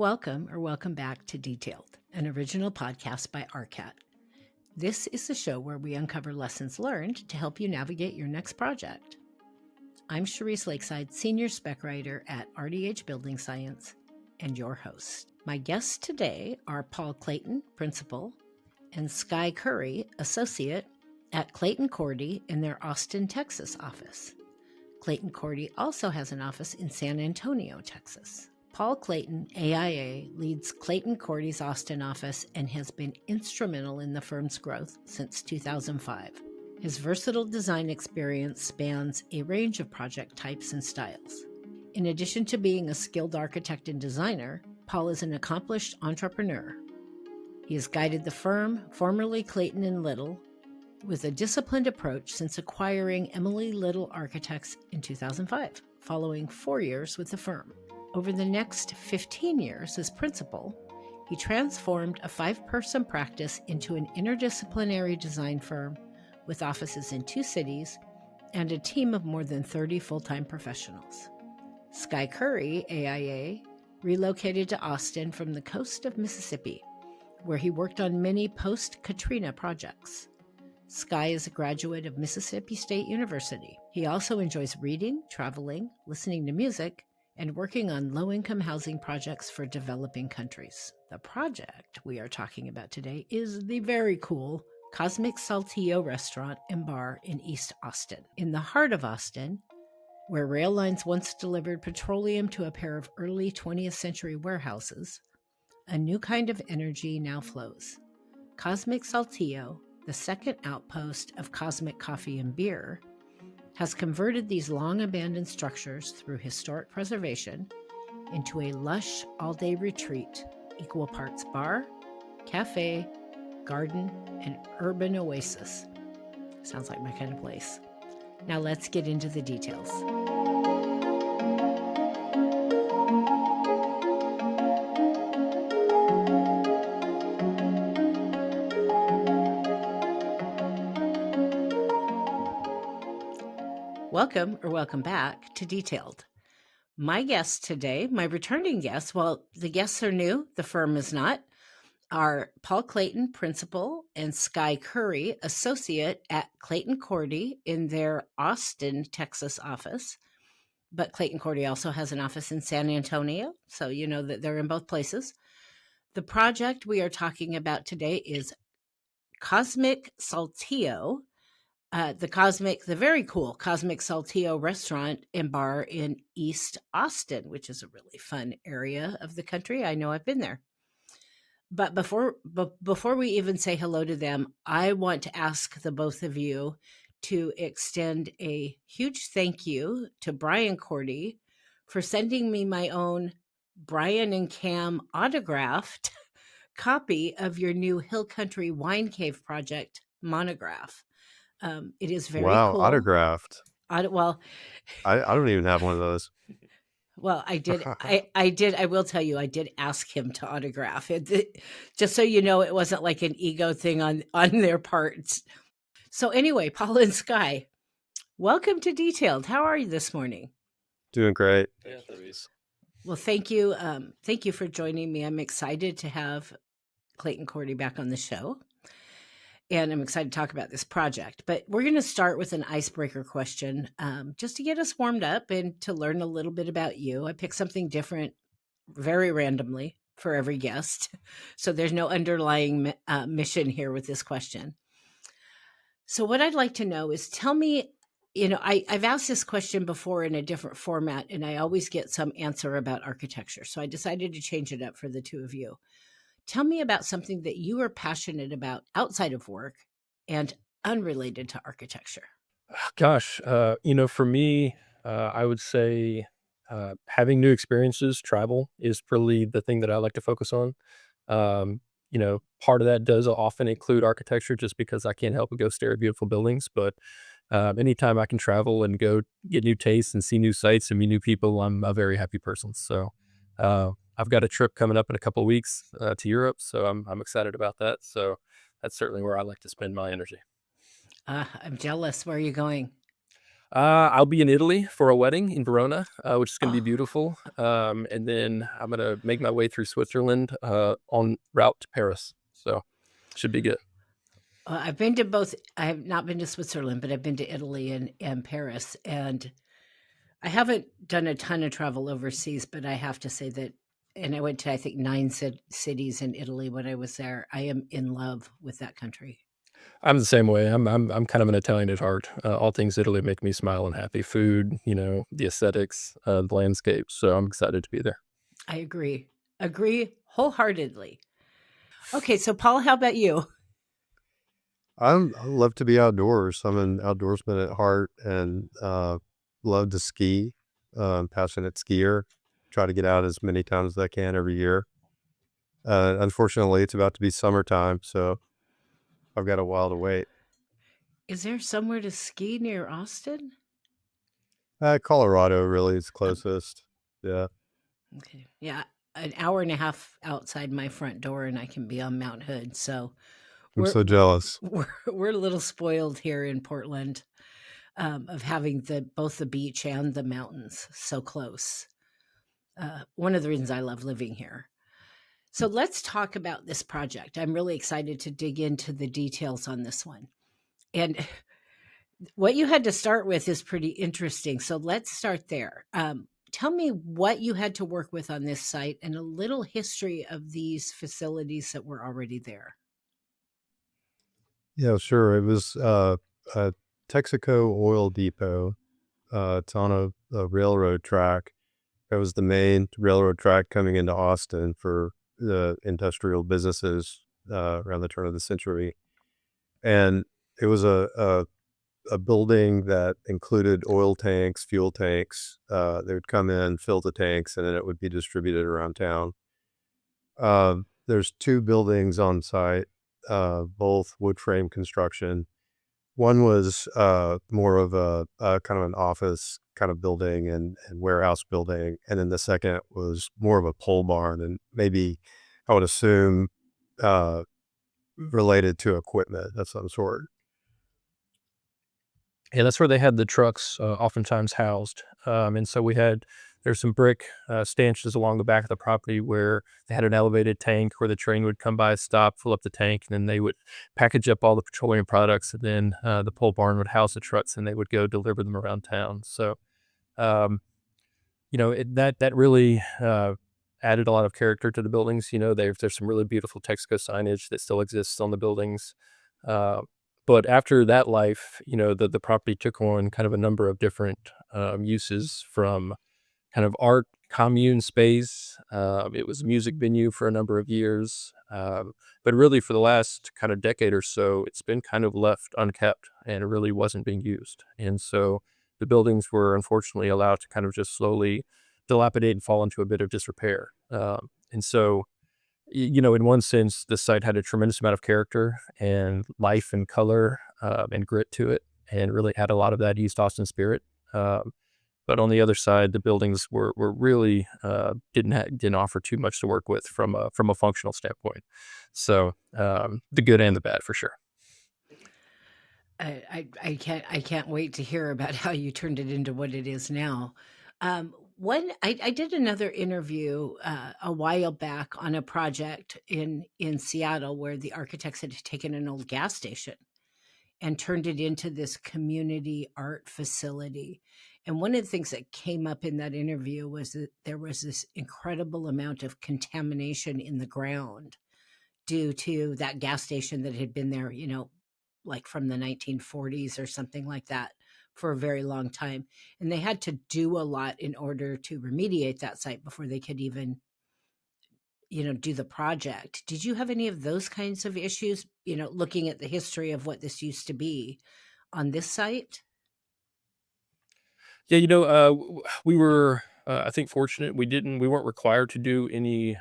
Welcome back to Detailed, an original podcast by RCAT. This is the show where we uncover lessons learned to help you navigate your next project. I'm Cherise Lakeside, Senior Spec Writer at RDH Building Science, and your host. My guests today are Paul Clayton, Principal, and Sky Currie, Associate at Clayton Korte in their Austin, Texas office. Clayton Korte also has an office in San Antonio, Texas. Paul Clayton, AIA, leads Clayton Korte's Austin office and has been instrumental in the firm's growth since 2005. His versatile design experience spans a range of project types and styles. In addition to being a skilled architect and designer, Paul is an accomplished entrepreneur. He has guided the firm, formerly Clayton and Little, with a disciplined approach since acquiring Emily Little Architects in 2005, following 4 years with the firm. Over the next 15 years as principal, he transformed a 5-person practice into an interdisciplinary design firm with offices in 2 cities and a team of more than 30 full-time professionals. Sky Currie, AIA, relocated to Austin from the coast of Mississippi, where he worked on many post-Katrina projects. Sky is a graduate of Mississippi State University. He also enjoys reading, traveling, listening to music, and working on low-income housing projects for developing countries. The project we are talking about today is the very cool Cosmic Saltillo restaurant and bar in East Austin. In the heart of Austin, where rail lines once delivered petroleum to a pair of early 20th century warehouses, a new kind of energy now flows. Cosmic Saltillo, the second outpost of Cosmic Coffee and Beer, has converted these long-abandoned structures through historic preservation into a lush all-day retreat, equal parts bar, café, garden, and urban oasis. Sounds like my kind of place. Now let's get into the details. Welcome back to Detailed. My guests today, my returning guests, well, the guests are new, the firm is not, are Paul Clayton, Principal, and Sky Currie, Associate at Clayton Korte in their Austin, Texas office. But Clayton Korte also has an office in San Antonio, so you know that they're in both places. The project we are talking about today is Cosmic Saltillo, the very cool Cosmic Saltillo restaurant and bar in East Austin, which is a really fun area of the country. I know I've been there. But before we even say hello to them, I want to ask the both of you to extend a huge thank you to Brian Korte for sending me my own Brian and Cam autographed copy of your new Hill Country Wine Cave project monograph. It is very cool. Autographed. Well, I don't even have one of those. Well, I did. I will tell you, I did ask him to autograph it, just so you know, it wasn't like an ego thing on their parts. So anyway, Paul and Sky, welcome to Detailed. How are you this morning? Doing great. Yeah, Cherise. Well, thank you. Thank you for joining me. I'm excited to have Clayton Korte back on the show. And I'm excited to talk about this project. But we're going to start with an icebreaker question just to get us warmed up and to learn a little bit about you. I picked something different very randomly for every guest. So there's no underlying mission here with this question. So what I'd like to know is tell me, I've asked this question before in a different format, and I always get some answer about architecture. So I decided to change it up for the two of you. Tell me about something that you are passionate about outside of work and unrelated to architecture. Gosh, for me, I would say having new experiences, travel is probably the thing that I like to focus on. Part of that does often include architecture just because I can't help but go stare at beautiful buildings. But anytime I can travel and go get new tastes and see new sights and meet new people, I'm a very happy person. So I've got a trip coming up in a couple of weeks to Europe, so I'm excited about that. So that's certainly where I like to spend my energy. I'm jealous. Where are you going? I'll be in Italy for a wedding in Verona, which is going to be Oh, beautiful. And then I'm going to make my way through Switzerland en route to Paris. So should be good. I've been to both. I have not been to Switzerland, but I've been to Italy and Paris. And I haven't done a ton of travel overseas, but I have to say that, and I went to, I think, 9 cities in Italy when I was there. I am in love with that country. I'm the same way. I'm kind of an Italian at heart. All things Italy make me smile and happy. Food, the aesthetics, the landscape. So I'm excited to be there. I agree. Agree wholeheartedly. Okay, so Paul, how about you? I love to be outdoors. I'm an outdoorsman at heart and love to ski. Passionate skier. Try to get out as many times as I can every year. Unfortunately, it's about to be summertime, so I've got a while to wait. Is there somewhere to ski near Austin? Colorado really is Um, closest. Yeah, okay. Yeah, an hour and a half outside my front door and I can be on Mount Hood. So I'm we're so jealous. we're a little spoiled here in Portland, of having both the beach and the mountains so close. One of the reasons I love living here. So let's talk about this project. I'm really excited to dig into the details on this one. And what you had to start with is pretty interesting. So let's start there. Tell me what you had to work with on this site and a little history of these facilities that were already there. Yeah, sure. It was a Texaco oil depot. It's on a railroad track. It was the main railroad track coming into Austin for the industrial businesses around the turn of the century. And it was a building that included oil tanks, fuel tanks. They would come in, fill the tanks, and then it would be distributed around town. There's two buildings on site, both wood frame construction. One was more of a kind of an office kind of building and warehouse building, and then the second was more of a pole barn and maybe I would assume uh, related to equipment of some sort. Yeah, that's where they had the trucks oftentimes housed. And so there's some brick stanchions along the back of the property where they had an elevated tank where the train would come by, stop, fill up the tank, and then they would package up all the petroleum products. And then the pole barn would house the trucks and they would go deliver them around town. So, um, that really added a lot of character to the buildings. There's some really beautiful Texaco signage that still exists on the buildings. Uh, but after that life, the property took on kind of a number of different uses from kind of art commune space. It was a music venue for a number of years. But really for the last kind of decade or so, it's been kind of left unkept and it really wasn't being used. And so the buildings were unfortunately allowed to kind of just slowly dilapidate and fall into a bit of disrepair. And so in one sense, the site had a tremendous amount of character and life and color and grit to it, and really had a lot of that East Austin spirit. But on the other side, the buildings were really didn't offer too much to work with from a functional standpoint. So the good and the bad for sure. I can't wait to hear about how you turned it into what it is now. I did another interview a while back on a project in Seattle where the architects had taken an old gas station and turned it into this community art facility. And one of the things that came up in that interview was that there was this incredible amount of contamination in the ground due to that gas station that had been there, like from the 1940s or something like that for a very long time. And they had to do a lot in order to remediate that site before they could even, do the project. Did you have any of those kinds of issues, looking at the history of what this used to be on this site? Yeah, we were, I think, fortunate. We weren't required to do any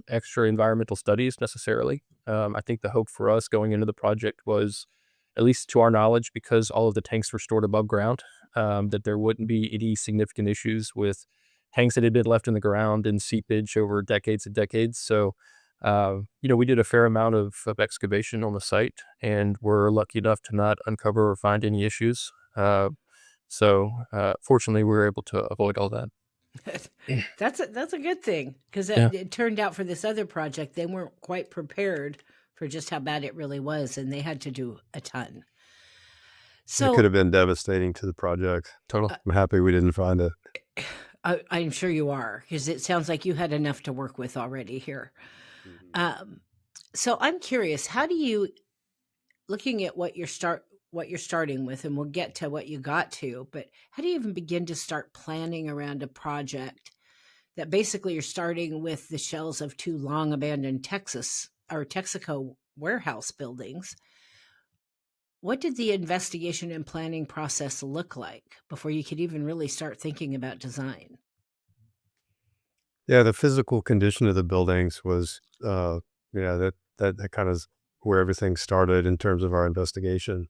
extra environmental studies necessarily. I think the hope for us going into the project was, at least to our knowledge, because all of the tanks were stored above ground, that there wouldn't be any significant issues with tanks that had been left in the ground and seepage over decades and decades. So, we did a fair amount of excavation on the site, and were lucky enough to not uncover or find any issues. So fortunately, we were able to avoid all that. That's a good thing, because Yeah. it turned out for this other project, they weren't quite prepared for just how bad it really was, and they had to do a ton. It could So have been devastating to the project. Total. I'm happy we didn't find it. I'm sure you are, because it sounds like you had enough to work with already here. Um, so I'm curious, how do you, looking at what you're starting with, and we'll get to what you got to, but how do you even begin to start planning around a project that basically you're starting with the shells of two long abandoned Texaco warehouse buildings? What did the investigation and planning process look like before you could even really start thinking about design? Yeah, the physical condition of the buildings was, that kind of is where everything started in terms of our investigation.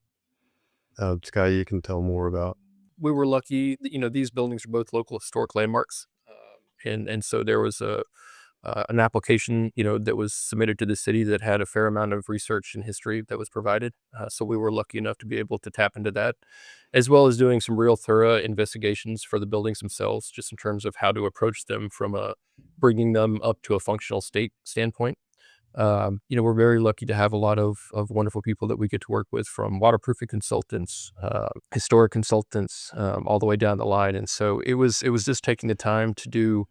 Sky, you can tell more about. We were lucky, these buildings are both local historic landmarks. And so there was an application, that was submitted to the city that had a fair amount of research and history that was provided. So we were lucky enough to be able to tap into that, as well as doing some real thorough investigations for the buildings themselves, just in terms of how to approach them from bringing them up to a functional state standpoint. We're very lucky to have a lot of wonderful people that we get to work with, from waterproofing consultants, historic consultants, all the way down the line. And so it was just taking the time to do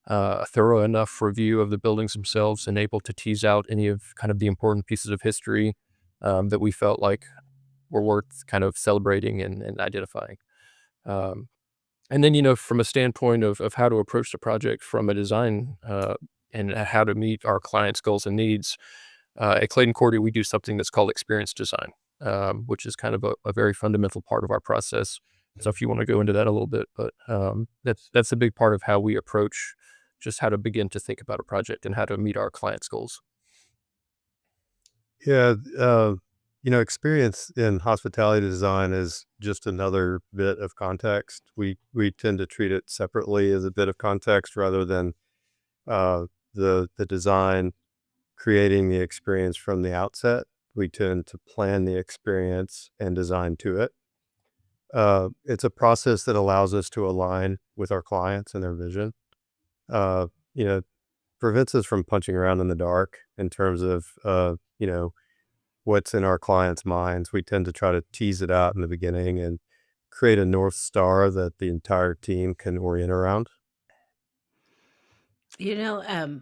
a thorough enough review of the buildings themselves and able to tease out any of kind of the important pieces of history that we felt like were worth kind of celebrating and identifying. Um, and then, from a standpoint of how to approach the project from a design and how to meet our clients' goals and needs, at Clayton Korte, we do something that's called experience design, which is kind of a very fundamental part of our process. So if you want to go into that a little bit, but that's a big part of how we approach just how to begin to think about a project and how to meet our clients' goals. Yeah, experience in hospitality design is just another bit of context. We tend to treat it separately as a bit of context rather than uh, the design creating the experience from the outset. We tend to plan the experience and design to it. It's a process that allows us to align with our clients and their vision. Uh, you know, Prevents us from punching around in the dark in terms of what's in our clients' minds. We tend to try to tease it out in the beginning and create a North Star that the entire team can orient around. You know,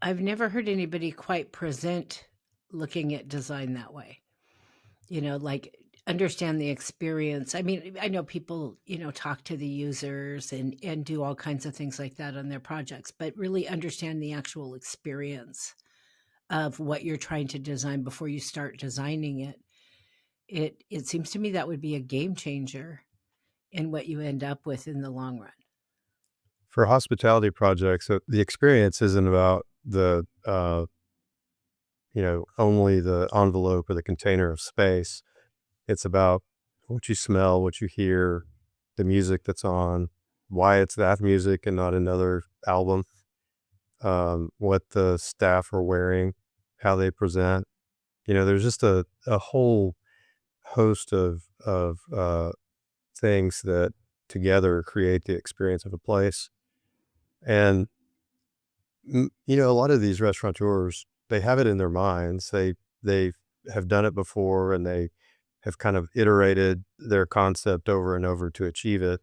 I've never heard anybody quite present looking at design that way. Like, understand the experience. I mean, I know people, talk to the users and do all kinds of things like that on their projects, but really understand the actual experience of what you're trying to design before you start designing it. It seems to me that would be a game changer in what you end up with in the long run. For hospitality projects, the experience isn't about only the envelope or the container of space. It's about what you smell, what you hear, the music that's on, why it's that music and not another album, what the staff are wearing, how they present. There's just a whole host of things that together create the experience of a place. And a lot of these restaurateurs, they have it in their minds. They have done it before, and they have kind of iterated their concept over and over to achieve it.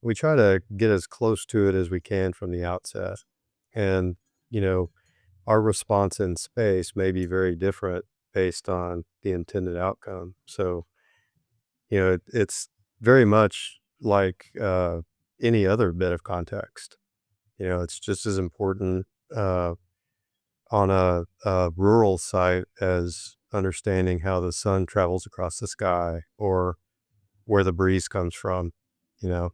We try to get as close to it as we can from the outset. And, you know, our response in space may be very different based on the intended outcome. So, it's very much like any other bit of context. It's just as important on a rural site as understanding how the sun travels across the sky or where the breeze comes from, you know.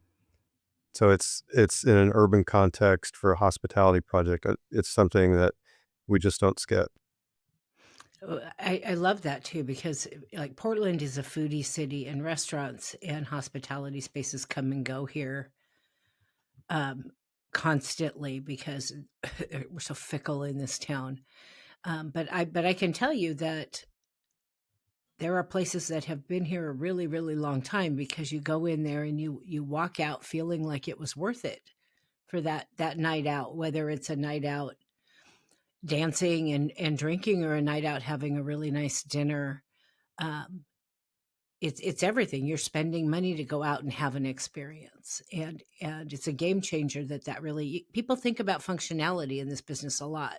So it's in an urban context for a hospitality project. It's something that we just don't skip. I love that too, because like Portland is a foodie city, and restaurants and hospitality spaces come and go here um, constantly, because we're so fickle in this town. But I can tell you that there are places that have been here a really, really long time because you go in there and you walk out feeling like it was worth it for that night out, whether it's a night out dancing and drinking or a night out having a really nice dinner. Um, it's everything. You're spending money to go out and have an experience, and it's a game changer. That really, people think about functionality in this business a lot.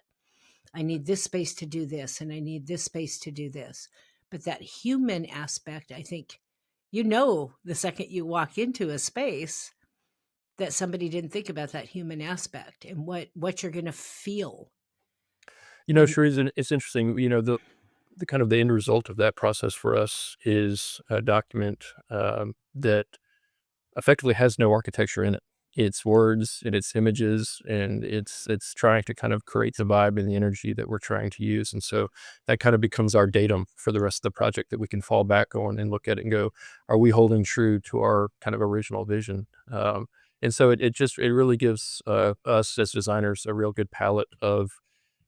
I need this space to do this, and I need this space to do this. But that human aspect, I think, the second you walk into a space that somebody didn't think about that human aspect and what you're going to feel. Cherise, it's interesting. The kind of the end result of that process for us is a document that effectively has no architecture in it. It's words and it's images, and it's trying to kind of create the vibe and the energy that we're trying to use. And so that kind of becomes our datum for the rest of the project that we can fall back on and look at it and go, are we holding true to our kind of original vision? And so it really gives us as designers a real good palette of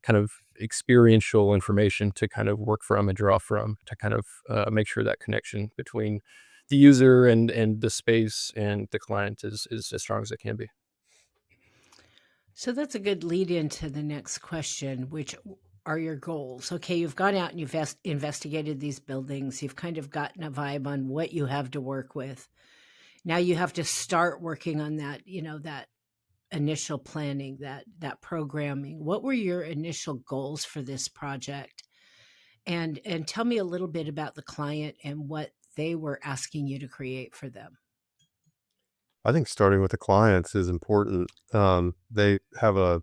kind of experiential information to kind of work from and draw from to kind of make sure that connection between the user and the space and the client is as strong as it can be. So that's a good lead into the next question, which are your goals? Okay, you've gone out and you've investigated these buildings. You've kind of gotten a vibe on what you have to work with. Now you have to start working on that, that initial planning, that programming. What were your initial goals for this project? And tell me a little bit about the client and what they were asking you to create for them. I think starting with the clients is important. They have a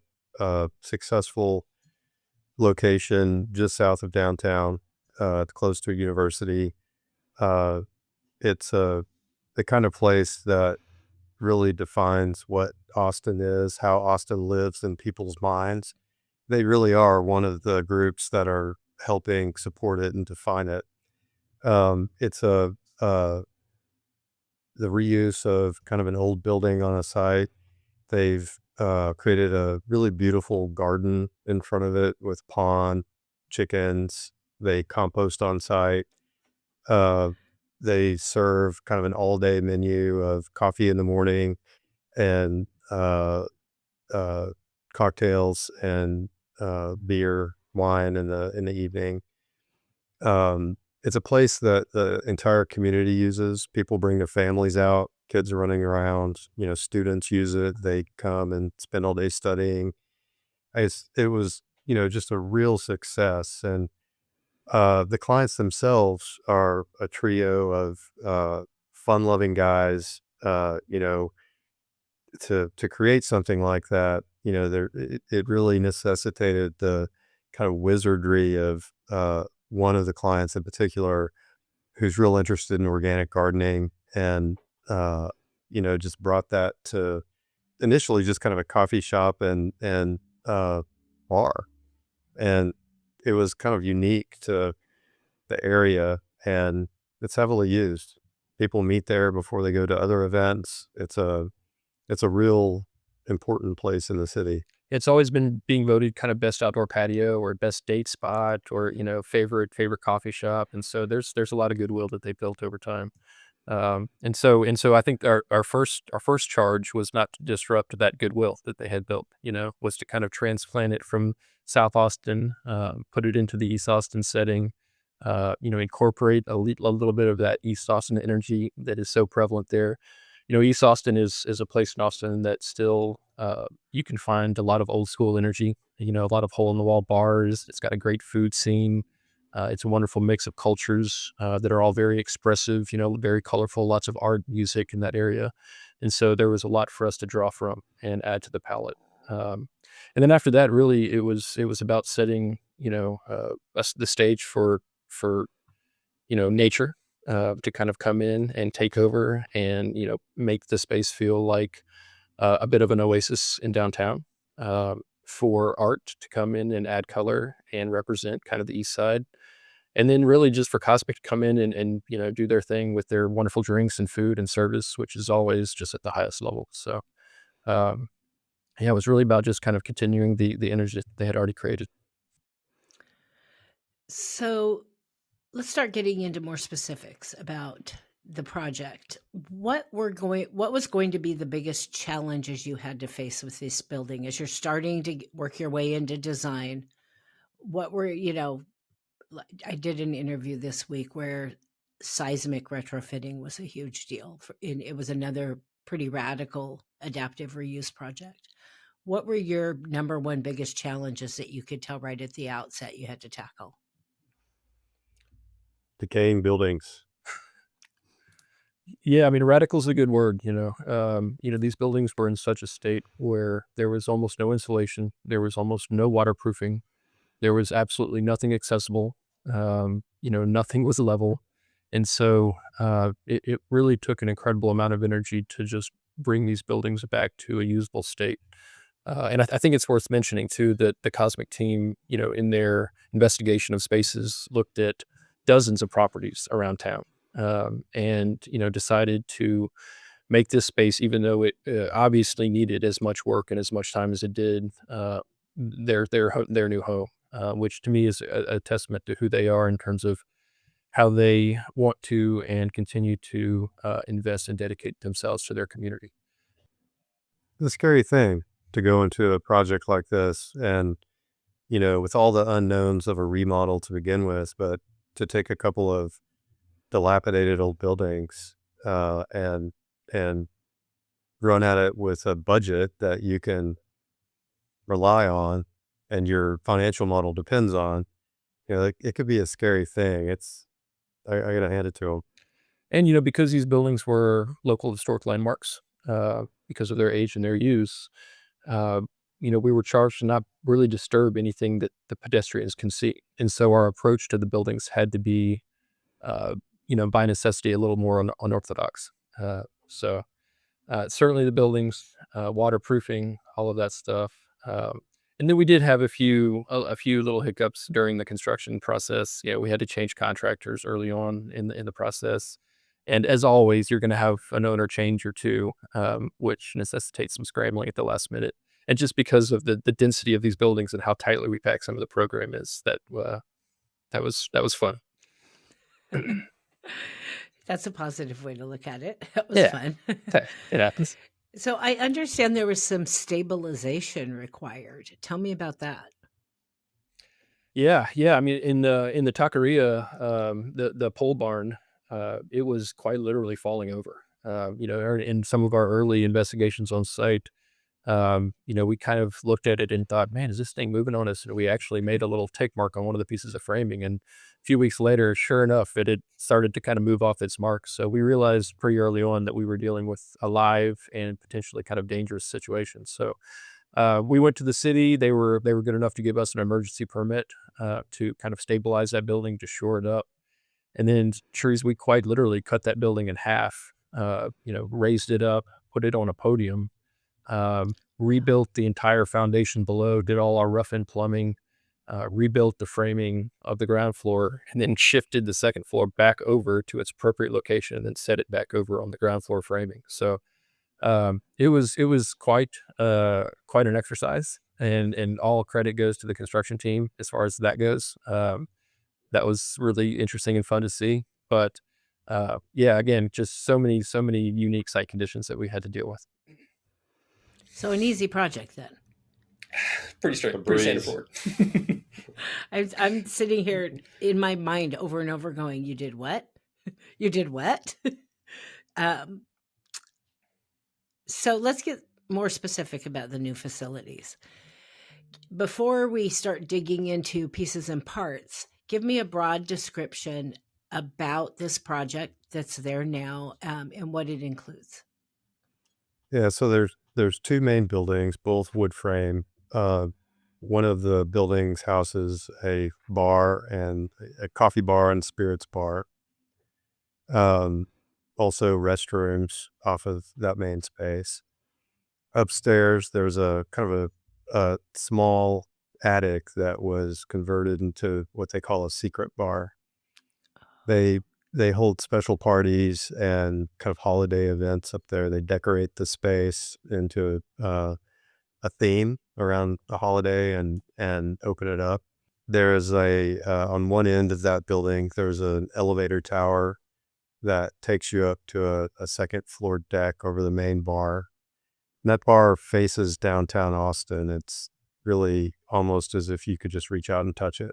successful location just south of downtown, close to a university. Uh, it's the kind of place that really defines what Austin is, how Austin lives in people's minds. They really are one of the groups that are helping support it and define it. It's the reuse of kind of an old building on a site. They've created a really beautiful garden in front of it with pond, chickens. They compost on site. Uh, they serve kind of an all-day menu of coffee in the morning and uh, cocktails and beer, wine in the evening. It's a place that the entire community uses. People bring their families out. Kids are running around. Students use it. They come and spend all day studying. It was just a real success, and the clients themselves are a trio of fun-loving guys. To create something like that, it really necessitated the kind of wizardry of one of the clients in particular who's real interested in organic gardening and just brought that to initially just kind of a coffee shop and bar. And it was kind of unique to the area, and it's heavily used. People meet there before they go to other events. It's a real important place in the city. It's always been being voted kind of best outdoor patio or best date spot or favorite coffee shop, and so there's a lot of goodwill that they built over time. And so I think our first charge was not to disrupt that goodwill that they had built. Was to kind of transplant it from South Austin, put it into the East Austin setting. Incorporate a little bit of that East Austin energy that is so prevalent there. East Austin is a place in Austin that still you can find a lot of old school energy. A lot of hole in the wall bars. It's got a great food scene. It's a wonderful mix of cultures that are all very expressive, very colorful, lots of art, music in that area. And so there was a lot for us to draw from and add to the palette. And then after that, really, it was about setting, the stage for nature to kind of come in and take over and, make the space feel like a bit of an oasis in downtown. For art to come in and add color and represent kind of the east side. And then really just for Cosmic to come in and do their thing with their wonderful drinks and food and service, which is always just at the highest level. So, um, yeah, it was really about just kind of continuing the energy that they had already created. So let's start getting into more specifics about the project. What was going to be the biggest challenges you had to face with this building as you're starting to work your way into design? What were, I did an interview this week where seismic retrofitting was a huge deal. And it was another pretty radical adaptive reuse project. What were your number one biggest challenges that you could tell right at the outset you had to tackle? Decaying buildings. Yeah, I mean, radical's a good word, these buildings were in such a state where there was almost no insulation, there was almost no waterproofing, there was absolutely nothing accessible, nothing was level. And so it really took an incredible amount of energy to just bring these buildings back to a usable state. And I think it's worth mentioning too that the Cosmic team, in their investigation of spaces, looked at dozens of properties around town, and decided to make this space, even though it obviously needed as much work and as much time as it did, their new home, which to me is a testament to who they are in terms of how they want to and continue to invest and dedicate themselves to their community. The scary thing to go into a project like this and, with all the unknowns of a remodel to begin with, but to take a couple of dilapidated old buildings and run at it with a budget that you can rely on and your financial model depends on, it could be a scary thing. I gotta hand it to them. And because these buildings were local historic landmarks, because of their age and their use, uh, we were charged to not really disturb anything that the pedestrians can see. And so our approach to the buildings had to be, by necessity, a little more unorthodox. Certainly the buildings, waterproofing, all of that stuff. And then we did have a few little hiccups during the construction process. We had to change contractors early on in the process. And as always, you're going to have an owner change or two, which necessitates some scrambling at the last minute. And just because of the density of these buildings and how tightly we pack some of the program is, that was fun. That's a positive way to look at it. That was Yeah, fun. it happens. So I understand there was some stabilization required. Tell me about that. Yeah, yeah. I mean, in the taqueria, the pole barn, it was quite literally falling over. In some of our early investigations on site, we kind of looked at it and thought, man, is this thing moving on us? And we actually made a little tick mark on one of the pieces of framing. And a few weeks later, sure enough, it had started to kind of move off its mark. So we realized pretty early on that we were dealing with a live and potentially kind of dangerous situation. So we went to the city. They were good enough to give us an emergency permit to kind of stabilize that building, to shore it up. And then, Cherise, we quite literally cut that building in half, raised it up, put it on a podium, rebuilt the entire foundation below, did all our rough-in plumbing, rebuilt the framing of the ground floor, and then shifted the second floor back over to its appropriate location and then set it back over on the ground floor framing. So it was quite an exercise, and all credit goes to the construction team as far as that goes. That was really interesting and fun to see. But yeah, again, just so many unique site conditions that we had to deal with. So an easy project then. Pretty straightforward. I'm sitting here in my mind over and over going, you did what? You did what? So let's get more specific about the new facilities. Before we start digging into pieces and parts, give me a broad description about this project that's there now, and what it includes. Yeah, so there's two main buildings, both wood frame. One of the buildings houses a bar and a coffee bar and spirits bar. Also restrooms off of that main space. Upstairs, there's a kind of a small attic that was converted into what they call a secret bar. They hold special parties and kind of holiday events up there. They decorate the space into a theme around the holiday and open it up. There's on one end of that building, there's an elevator tower that takes you up to a second floor deck over the main bar. And that bar faces downtown Austin. It's really almost as if you could just reach out and touch it.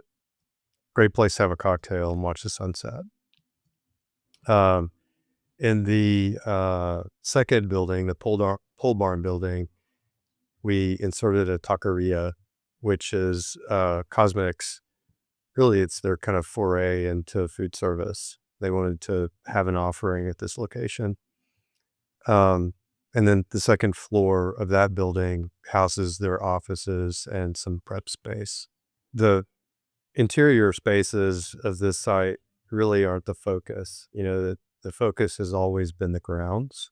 Great place to have a cocktail and watch the sunset. In the second building, the pole barn building, we inserted a taqueria, which is Cosmic's. Really, it's their kind of foray into food service. They wanted to have an offering at this location. And then the second floor of that building houses their offices and some prep space. The interior spaces of this site really aren't the focus. The focus has always been the grounds.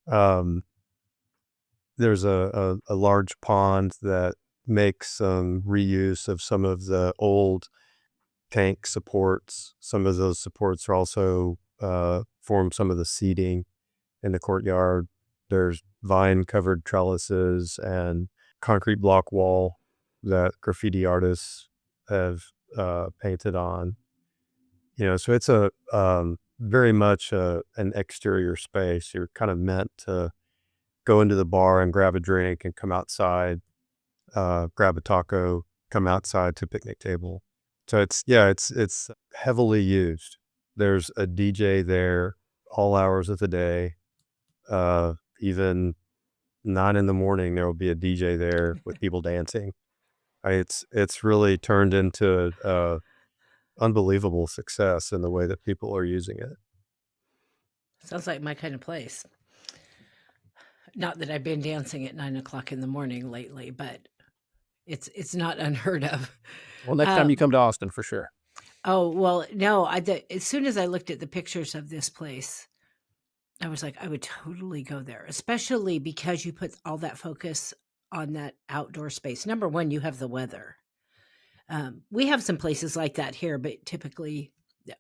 There's a large pond that makes some reuse of some of the old tank supports. Some of those supports are also form some of the seating in the courtyard. There's vine-covered trellises and concrete block wall that graffiti artists have painted on. So it's a very much an exterior space. You're kind of meant to go into the bar and grab a drink and come outside, grab a taco, come outside to a picnic table. So it's heavily used. There's a DJ there all hours of the day. Even 9 a.m, there will be a DJ there with people dancing. It's really turned into unbelievable success in the way that people are using it. Sounds like my kind of place. Not that I've been dancing at 9 o'clock in the morning lately, but it's not unheard of. Well, next time you come to Austin, for sure. Oh, well, no, as soon as I looked at the pictures of this place, I was like, I would totally go there, especially because you put all that focus on that outdoor space. Number one, you have the weather. We have some places like that here, but typically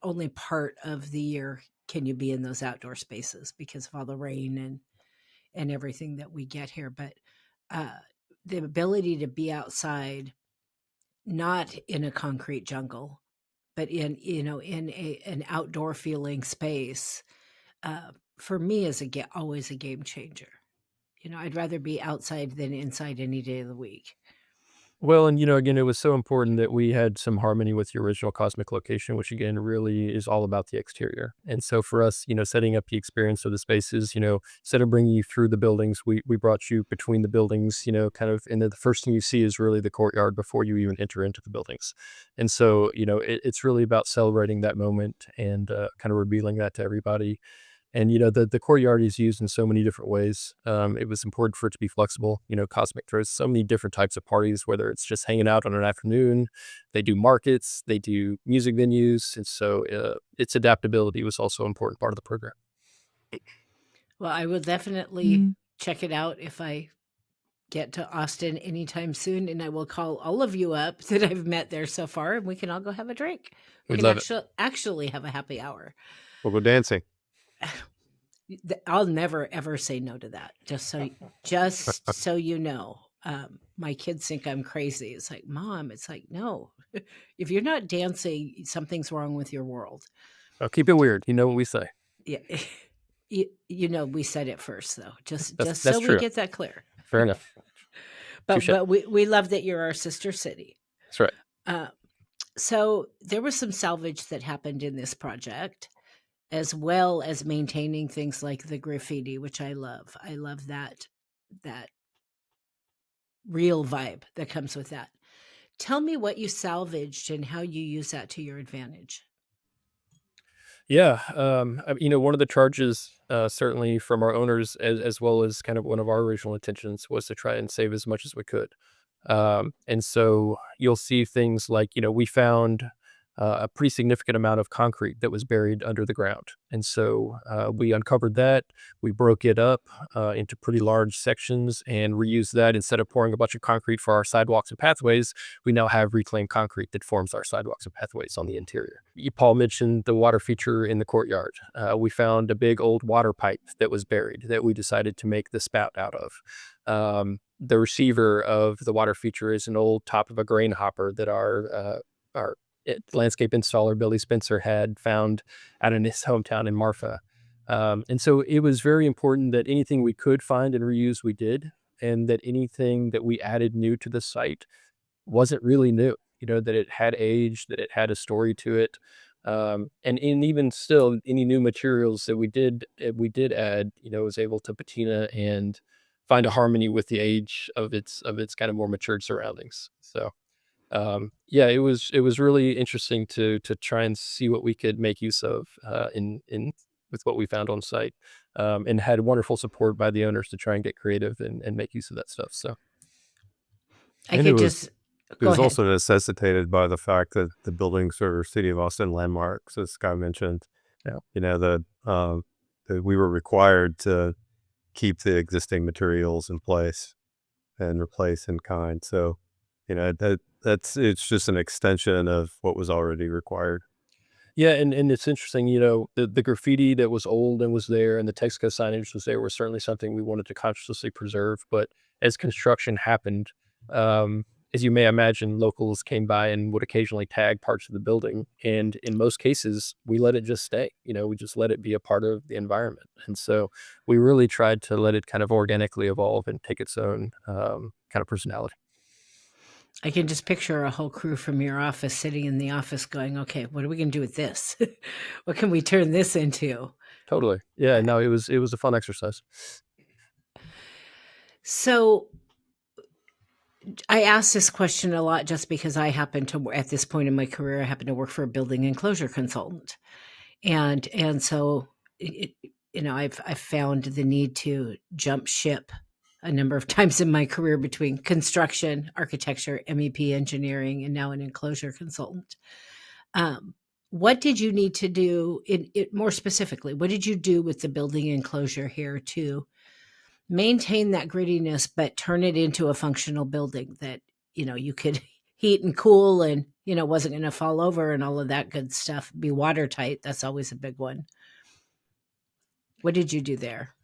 only part of the year can you be in those outdoor spaces because of all the rain and everything that we get here. But the ability to be outside, not in a concrete jungle, but in an outdoor feeling space, for me is always a game changer. I'd rather be outside than inside any day of the week. Well, and again, it was so important that we had some harmony with the original Cosmic location, which again really is all about the exterior. And so for us, setting up the experience of the spaces, instead of bringing you through the buildings, we brought you between the buildings, kind of, and then the first thing you see is really the courtyard before you even enter into the buildings. And so, it's really about celebrating that moment and kind of revealing that to everybody. And, the courtyard is used in so many different ways. It was important for it to be flexible. Cosmic throws so many different types of parties, whether it's just hanging out on an afternoon, they do markets, they do music venues. And so its adaptability was also an important part of the program. Well, I will definitely check it out if I get to Austin anytime soon, and I will call all of you up that I've met there so far, and we can all go have a drink. We We'd can love actually have a happy hour. We'll go dancing. I'll never ever say no to that. Just so you know, my kids think I'm crazy. It's like, Mom, it's like, no, if you're not dancing, something's wrong with your world. I'll keep it weird. You know what we say. Yeah. We said it first though, just That's so true. we get that clear. Fair enough. But we love that you're our sister city. That's right. So there was some salvage that happened in this project, as well as maintaining things like the graffiti, which I love. I love that real vibe that comes with that. Tell me what you salvaged and how you use that to your advantage. Yeah. One of the charges, certainly from our owners, as well as kind of one of our original intentions, was to try and save as much as we could. And so you'll see things like, we found a pretty significant amount of concrete that was buried under the ground. And so we uncovered that. We broke it up into pretty large sections and reused that. Instead of pouring a bunch of concrete for our sidewalks and pathways, we now have reclaimed concrete that forms our sidewalks and pathways on the interior. Paul mentioned the water feature in the courtyard. We found a big old water pipe that was buried that we decided to make the spout out of. The receiver of the water feature is an old top of a grain hopper that our landscape installer Billy Spencer had found out in his hometown in Marfa. And so it was very important that anything we could find and reuse, we did, and that anything that we added new to the site wasn't really new, that it had age, that it had a story to it. And even still, any new materials that we did add, was able to patina and find a harmony with the age of its kind of more matured surroundings. So yeah, it was really interesting to try and see what we could make use of in with what we found on site, and had wonderful support by the owners to try and get creative and make use of that stuff. So I And could it was just it go was ahead. also necessitated by the fact that the buildings are City of Austin landmarks, as Sky mentioned. Yeah. That we were required to keep the existing materials in place and replace in kind. So, it's just an extension of what was already required. Yeah, and it's interesting, the graffiti that was old and was there, and the Texaco signage was there, was certainly something we wanted to consciously preserve. But as construction happened, as you may imagine, locals came by and would occasionally tag parts of the building, and in most cases, we let it just stay. We just let it be a part of the environment, and so we really tried to let it kind of organically evolve and take its own kind of personality. I can just picture a whole crew from your office sitting in the office going, okay, what are we going to do with this? What can we turn this into? Totally, yeah. No, it was a fun exercise. So I ask this question a lot just because I happen to, at this point in my career, I happen to work for a building enclosure consultant. And so, I've found the need to jump ship a number of times in my career between construction, architecture, MEP engineering, and now an enclosure consultant. What did you need to do more specifically? What did you do with the building enclosure here to maintain that grittiness, but turn it into a functional building that, you could heat and cool and, wasn't going to fall over and all of that good stuff, be watertight. That's always a big one. What did you do there?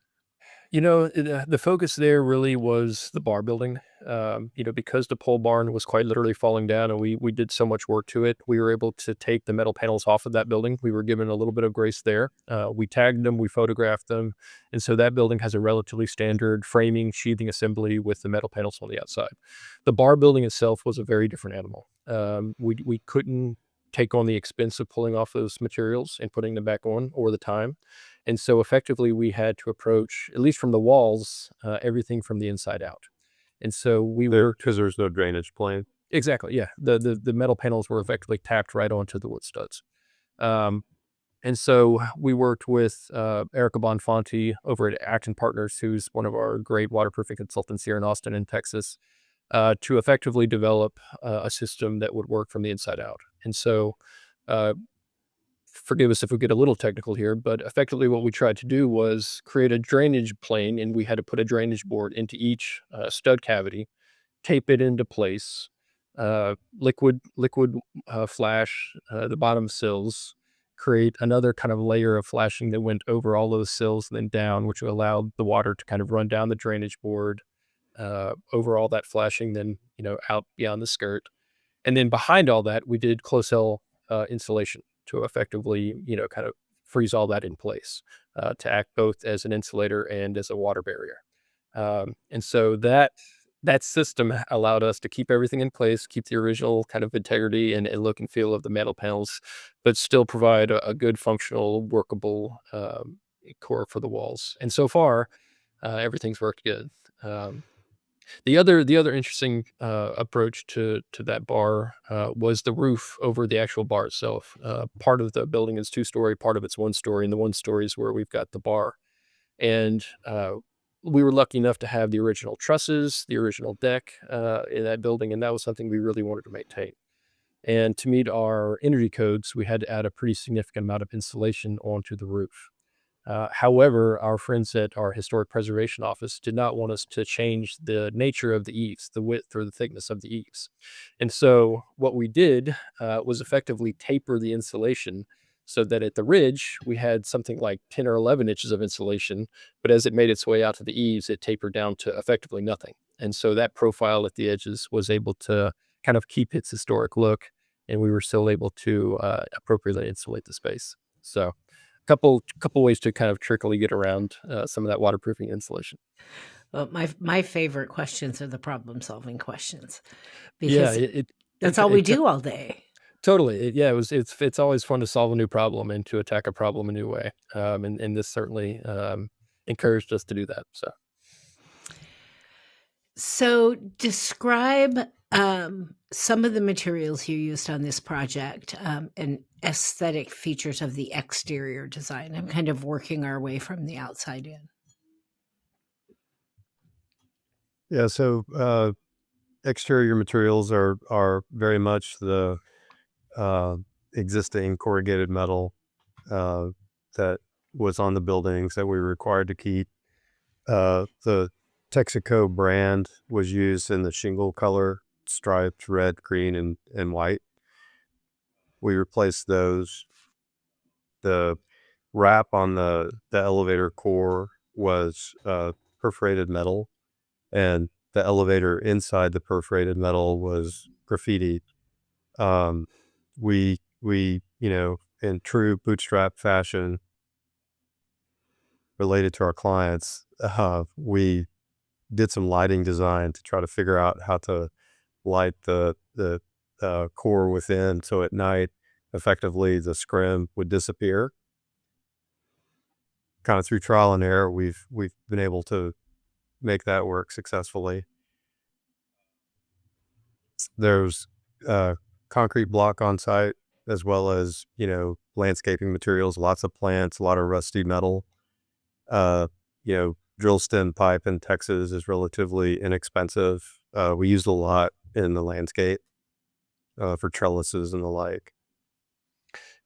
The focus there really was the bar building. Because the pole barn was quite literally falling down and we did so much work to it, we were able to take the metal panels off of that building. We were given a little bit of grace there. We tagged them, we photographed them. And so that building has a relatively standard framing, sheathing assembly with the metal panels on the outside. The bar building itself was a very different animal. We couldn't take on the expense of pulling off those materials and putting them back on, or the time. And so effectively we had to approach, at least from the walls, everything from the inside out. And so Because there's no drainage plan. exactly, yeah. The metal panels were effectively tapped right onto the wood studs. And so we worked with Erica Bonfanti over at Acton Partners, who's one of our great waterproofing consultants here in Austin and Texas, to effectively develop a system that would work from the inside out. And so forgive us if we get a little technical here, but effectively what we tried to do was create a drainage plane, and we had to put a drainage board into each stud cavity, tape it into place, liquid flash the bottom sills, create another kind of layer of flashing that went over all those sills and then down, which allowed the water to kind of run down the drainage board, over all that flashing, then out beyond the skirt. And then behind all that, we did close cell insulation to effectively, kind of freeze all that in place, to act both as an insulator and as a water barrier. And so that system allowed us to keep everything in place, keep the original kind of integrity and look and feel of the metal panels, but still provide a good functional, workable core for the walls. And so far, everything's worked good. The other interesting approach to that bar was the roof over the actual bar itself. Part of the building is 2-story, part of it's 1-story, and the 1-story is where we've got the bar. And we were lucky enough to have the original trusses, the original deck in that building, and that was something we really wanted to maintain. And to meet our energy codes, we had to add a pretty significant amount of insulation onto the roof. However, our friends at our historic preservation office did not want us to change the nature of the eaves, the width or the thickness of the eaves. And so what we did was effectively taper the insulation so that at the ridge, we had something like 10 or 11 inches of insulation. But as it made its way out to the eaves, it tapered down to effectively nothing. And so that profile at the edges was able to kind of keep its historic look. And we were still able to appropriately insulate the space. So couple ways to kind of trickily get around some of that waterproofing insulation. Well, my favorite questions are the problem-solving questions Yeah, because that's all we do all day. Totally. It's always fun to solve a new problem and to attack a problem a new way. And this certainly encouraged us to do that. So describe some of the materials you used on this project and aesthetic features of the exterior design. I'm kind of working our way from the outside in. Yeah, so exterior materials are very much the existing corrugated metal that was on the buildings that we were required to keep. The Texaco brand was used in the shingle color, striped red, green, and white. We replaced those. The wrap on the elevator core was perforated metal, and the elevator inside the perforated metal was graffitied. We in true bootstrap fashion related to our clients, we did some lighting design to try to figure out how to light the core within, so at night effectively the scrim would disappear. Kind of through trial and error, we've been able to make that work successfully. There's concrete block on site, as well as landscaping materials, lots of plants, a lot of rusty metal. Drill stem pipe in Texas is relatively inexpensive. We used a lot in the landscape for trellises and the like.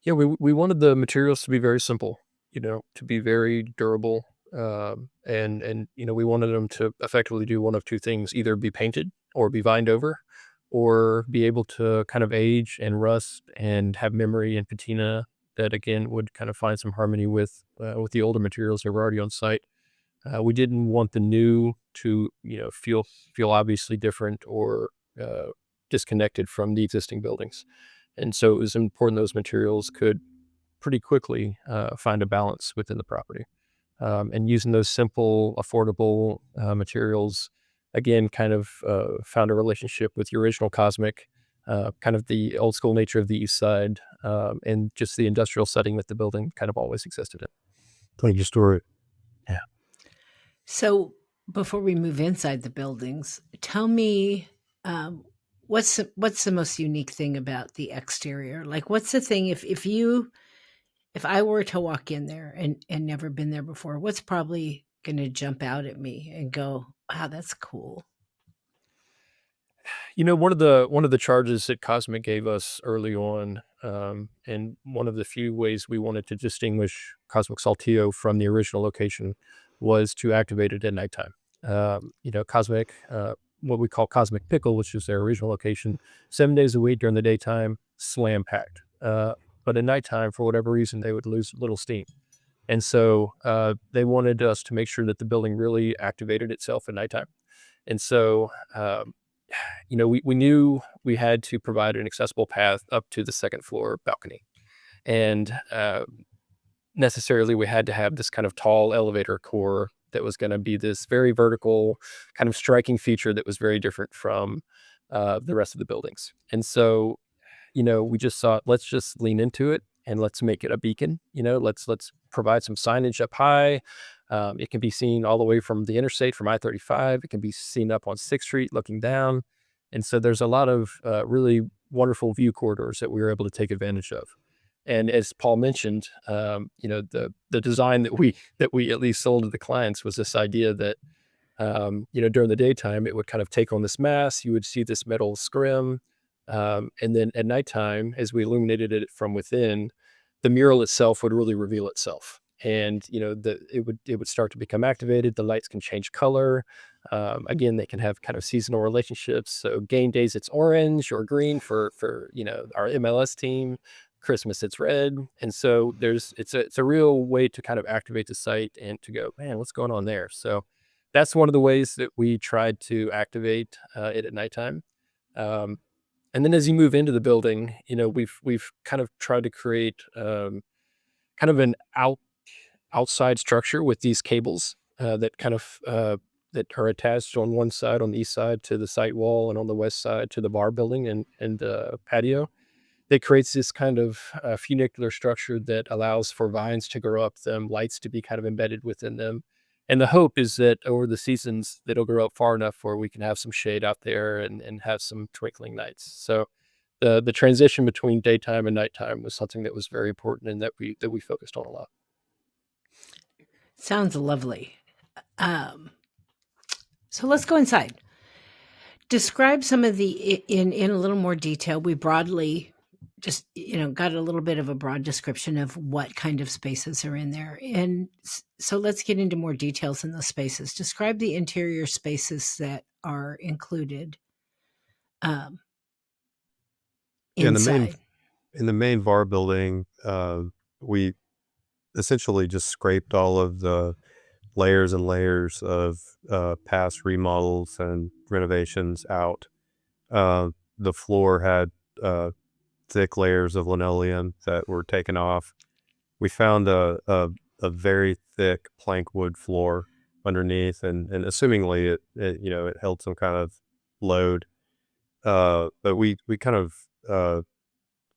Yeah, we wanted the materials to be very simple, to be very durable. And we wanted them to effectively do one of two things: either be painted or be vined over, or be able to kind of age and rust and have memory and patina that again would kind of find some harmony with the older materials that were already on site. We didn't want the new to feel obviously different or disconnected from the existing buildings. And so it was important those materials could pretty quickly find a balance within the property. And using those simple, affordable materials, again, kind of found a relationship with the original Cosmic, kind of the old school nature of the East Side, and just the industrial setting that the building kind of always existed in. Thank you, Stuart. Yeah. So before we move inside the buildings, tell me what's the most unique thing about the exterior? Like, what's the thing if I were to walk in there and never been there before, what's probably going to jump out at me and go, wow, that's cool? One of the charges that Cosmic gave us early on, and one of the few ways we wanted to distinguish Cosmic Saltillo from the original location was to activate it at nighttime. Cosmic, what we call Cosmic Pickle, which is their original location, 7 days a week during the daytime, slam packed. But at nighttime, for whatever reason, they would lose a little steam. And so they wanted us to make sure that the building really activated itself at nighttime. And so, we knew we had to provide an accessible path up to the second floor balcony. And necessarily, we had to have this kind of tall elevator core that was going to be this very vertical, kind of striking feature that was very different from the rest of the buildings. And so, we just thought, let's just lean into it and let's make it a beacon. Let's provide some signage up high. It can be seen all the way from the interstate, from I-35. It can be seen up on 6th Street looking down. And so there's a lot of really wonderful view corridors that we were able to take advantage of. And as Paul mentioned, the design that we at least sold to the clients was this idea that, during the daytime, it would kind of take on this mass. You would see this metal scrim. And then at nighttime, as we illuminated it from within, the mural itself would really reveal itself. And, it would start to become activated. The lights can change color. Again, they can have kind of seasonal relationships. So game days, it's orange or green for our MLS team. Christmas, it's red. And so it's a real way to kind of activate the site and to go, man, what's going on there? So that's one of the ways that we tried to activate it at nighttime. Um, and then as you move into the building, we've kind of tried to create kind of an outside structure with these cables that are attached on one side, on the east side to the site wall, and on the west side to the bar building and patio. That creates this kind of funicular structure that allows for vines to grow up them, lights to be kind of embedded within them. And the hope is that over the seasons, that it'll grow up far enough where we can have some shade out there and have some twinkling lights. So the transition between daytime and nighttime was something that was very important and that we focused on a lot. Sounds lovely. So let's go inside. Describe some of the in a little more detail. We broadly just got a little bit of a broad description of what kind of spaces are in there, and so let's get into more details in the spaces. Describe the interior spaces that are included inside. In the main bar building, we essentially just scraped all of the layers and layers of past remodels and renovations out. The floor had thick layers of linoleum that were taken off. We found a very thick plank wood floor underneath, and assumingly it held some kind of load. But we kind of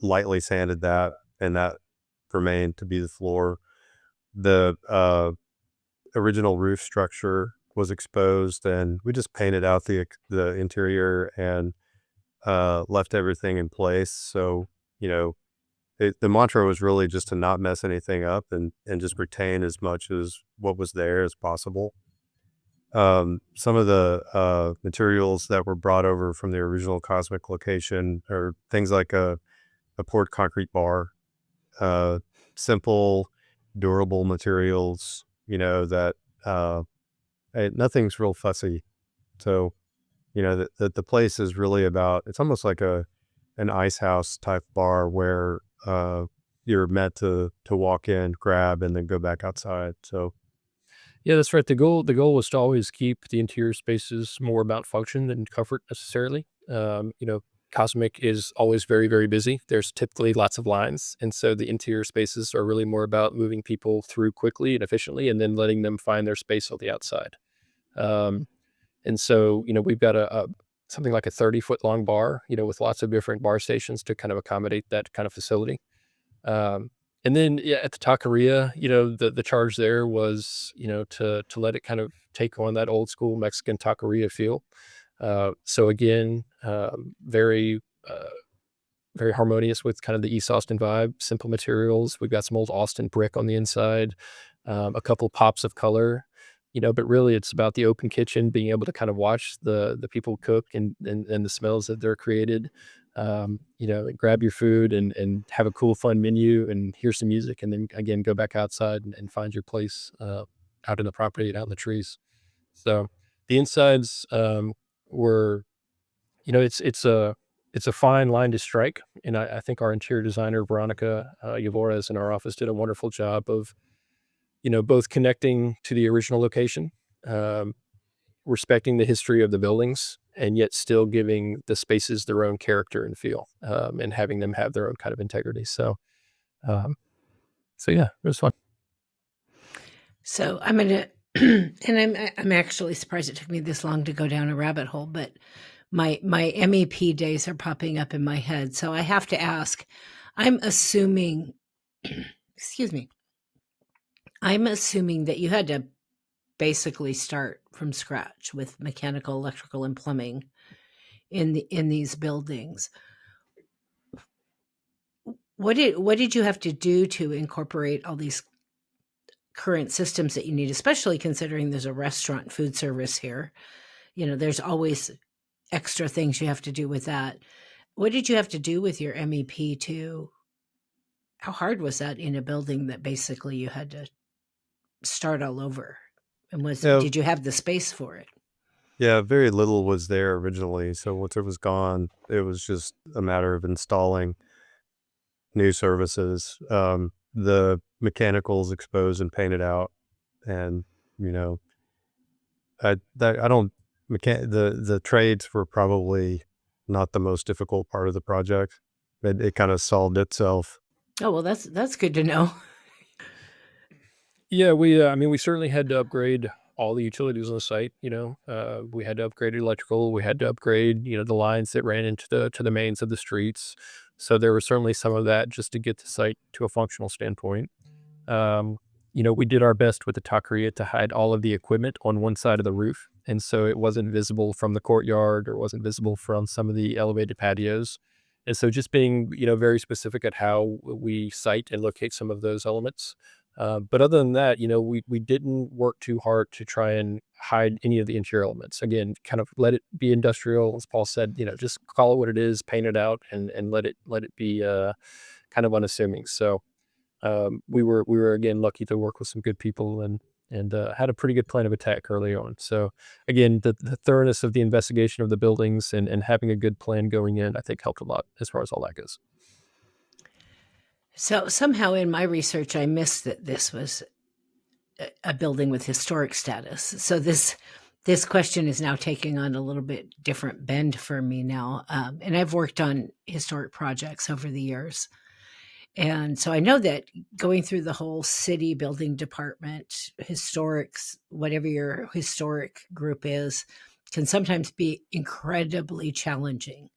lightly sanded that, and that remained to be the floor. The original roof structure was exposed, and we just painted out the interior and left everything in place. So the mantra was really just to not mess anything up and just retain as much as what was there as possible. Some of the materials that were brought over from the original Cosmic location are things like a poured concrete bar, simple, durable materials, that nothing's real fussy. So, the place is really about, it's almost like an ice house type bar where you're meant to walk in, grab, and then go back outside. So Yeah, that's right. The goal was to always keep the interior spaces more about function than comfort necessarily. Cosmic is always very, very busy. There's typically lots of lines. And so the interior spaces are really more about moving people through quickly and efficiently and then letting them find their space on the outside. Um, and so, we've got something like a 30-foot long bar, with lots of different bar stations to kind of accommodate that kind of facility. And then at the taqueria, the charge there was, to let it kind of take on that old school Mexican taqueria feel. So again, very, very harmonious with kind of the East Austin vibe, simple materials. We've got some old Austin brick on the inside, a couple pops of color, but really it's about the open kitchen, being able to kind of watch the people cook and the smells that they're created. Grab your food and have a cool, fun menu and hear some music. And then again, go back outside and find your place, out in the property and out in the trees. So the insides, were, it's a fine line to strike. And I think our interior designer, Veronica Yavores in our office did a wonderful job of, both connecting to the original location, respecting the history of the buildings, and yet still giving the spaces their own character and feel, and having them have their own kind of integrity. So yeah, it was fun. So I'm gonna, and I'm actually surprised it took me this long to go down a rabbit hole, but my MEP days are popping up in my head. So I have to ask. I'm assuming, excuse me. I'm assuming that you had to basically start from scratch with mechanical, electrical, and plumbing in these buildings. What did you have to do to incorporate all these current systems that you need, especially considering there's a restaurant food service here? There's always extra things you have to do with that. what did you have to do with your MEP to? How hard was that in a building that basically you had to start all over? And Yeah, did you have the space for it? yeah, very little was there originally. So once it was gone, it was just a matter of installing new services. The mechanicals exposed and painted out, and you know, I don't the trades were probably not the most difficult part of the project. It kind of solved itself. Oh, well, that's good to know. Yeah, we certainly had to upgrade all the utilities on the site. We had to upgrade electrical. We had to upgrade, the lines that ran into the mains of the streets. So there was certainly some of that just to get the site to a functional standpoint. Um, we did our best with the taqueria to hide all of the equipment on one side of the roof, and so it wasn't visible from the courtyard or wasn't visible from some of the elevated patios. And so just being, very specific at how we site and locate some of those elements. But other than that, we didn't work too hard to try and hide any of the interior elements. Again, kind of let it be industrial, as Paul said. Just call it what it is, paint it out, and let it be kind of unassuming. So we were again lucky to work with some good people and had a pretty good plan of attack early on. So again, the thoroughness of the investigation of the buildings and having a good plan going in, I think helped a lot as far as all that goes. So somehow in my research, I missed that this was a building with historic status. So this question is now taking on a little bit different bend for me now. And I've worked on historic projects over the years. And so I know that going through the whole city building department, historics, whatever your historic group is, can sometimes be incredibly challenging.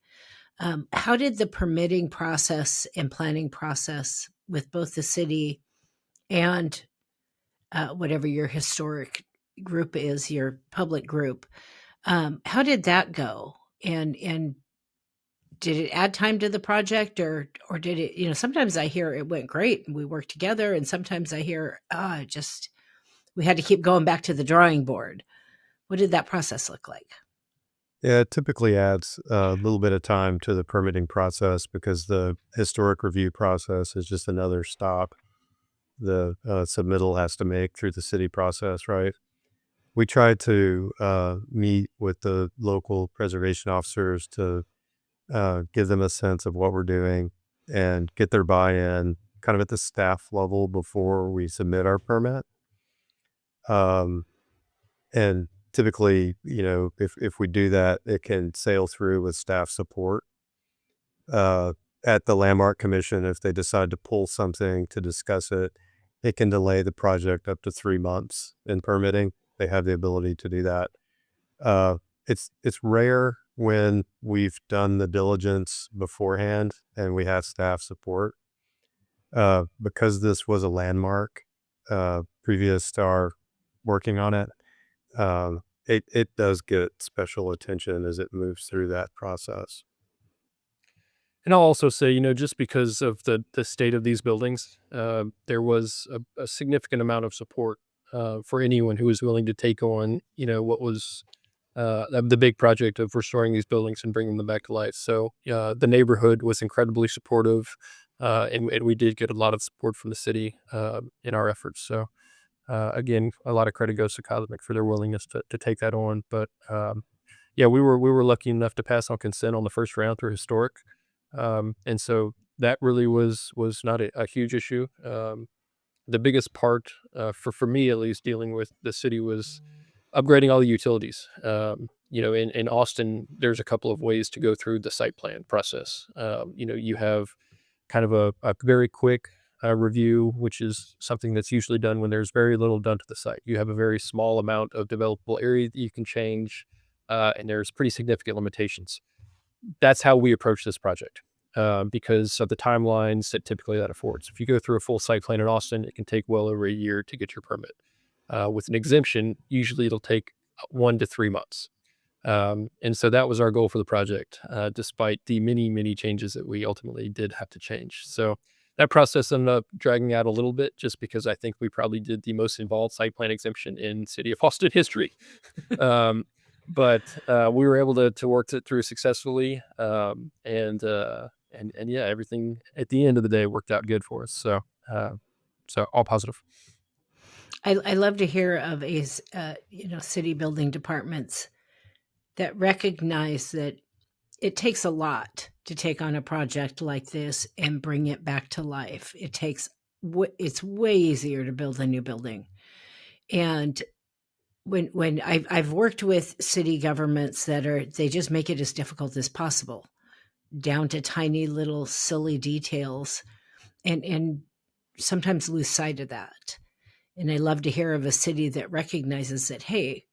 How did the permitting process and planning process with both the city and whatever your historic group is, your public group, how did that go? And did it add time to the project, or did it? Sometimes I hear it went great and we worked together, and sometimes I hear just we had to keep going back to the drawing board. What did that process look like? Yeah, it typically adds a little bit of time to the permitting process because the historic review process is just another stop the submittal has to make through the city process, right? We try to meet with the local preservation officers to give them a sense of what we're doing and get their buy-in kind of at the staff level before we submit our permit. And typically, if we do that, it can sail through with staff support. At the Landmark Commission, if they decide to pull something to discuss it, it can delay the project up to 3 months in permitting. They have the ability to do that. It's rare when we've done the diligence beforehand and we have staff support. Because this was a landmark previous to our working on it, it does get special attention as it moves through that process. And I'll also say, just because of the state of these buildings, there was a significant amount of support for anyone who was willing to take on, what was the big project of restoring these buildings and bringing them back to life. So the neighborhood was incredibly supportive, and we did get a lot of support from the city in our efforts. So again, a lot of credit goes to Cosmic for their willingness to take that on. But yeah, we were lucky enough to pass on consent on the first round through historic. And so that really was not a huge issue. The biggest part for me, at least, dealing with the city was upgrading all the utilities. In Austin, there's a couple of ways to go through the site plan process. You have kind of a very quick review, which is something that's usually done when there's very little done to the site. You have a very small amount of developable area that you can change, and there's pretty significant limitations. That's how we approach this project because of the timelines that typically that affords. If you go through a full site plan in Austin, it can take well over a year to get your permit. With an exemption, usually it'll take 1 to 3 months. And so that was our goal for the project, despite the many, many changes that we ultimately did have to change. So that process ended up dragging out a little bit just because I think we probably did the most involved site plan exemption in city of Austin history. but we were able to work it through successfully. And yeah, everything at the end of the day worked out good for us. So all positive. I love to hear of city building departments that recognize that it takes a lot to take on a project like this and bring it back to life. It's way easier to build a new building. And when I've worked with city governments they just make it as difficult as possible, down to tiny little silly details, and sometimes lose sight of that. And I love to hear of a city that recognizes that, hey,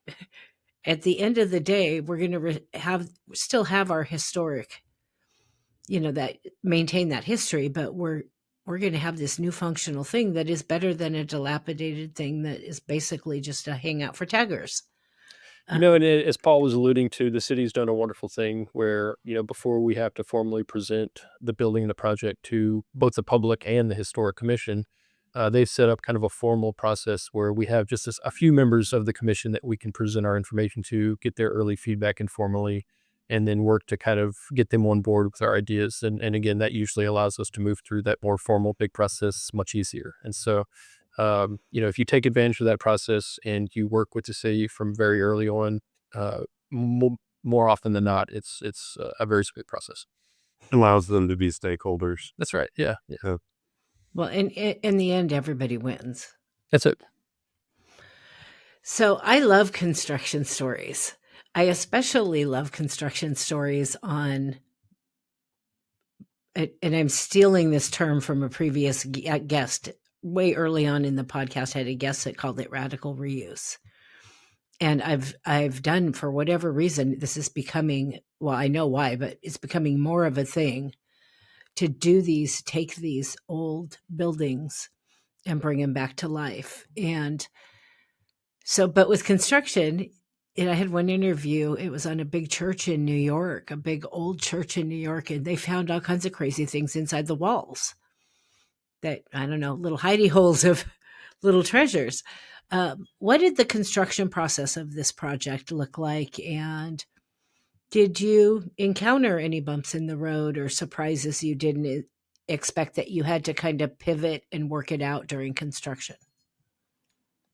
at the end of the day, we're going to still have our historic, that maintain that history, but we're going to have this new functional thing that is better than a dilapidated thing that is basically just a hangout for taggers. And as Paul was alluding to, the city's done a wonderful thing where, before we have to formally present the building and the project to both the public and the Historic Commission, they've set up kind of a formal process where we have just a few members of the commission that we can present our information to, get their early feedback informally, and then work to kind of get them on board with our ideas. And again, that usually allows us to move through that more formal big process much easier. And so, if you take advantage of that process and you work with the city from very early on, more often than not, it's a very smooth process. Allows them to be stakeholders. That's right. Yeah. Well, in the end, everybody wins. That's it. So I love construction stories. I especially love construction stories on, and I'm stealing this term from a previous guest way early on in the podcast. I had a guest that called it radical reuse. And I've done, for whatever reason, this is becoming, well, I know why, but it's becoming more of a thing to take these old buildings and bring them back to life. And so, but with construction, and I had one interview, it was on a big church in New York, a big old church in New York, and they found all kinds of crazy things inside the walls that, I don't know, little hidey holes of little treasures. What did the construction process of this project look like? And did you encounter any bumps in the road or surprises you didn't expect that you had to kind of pivot and work it out during construction?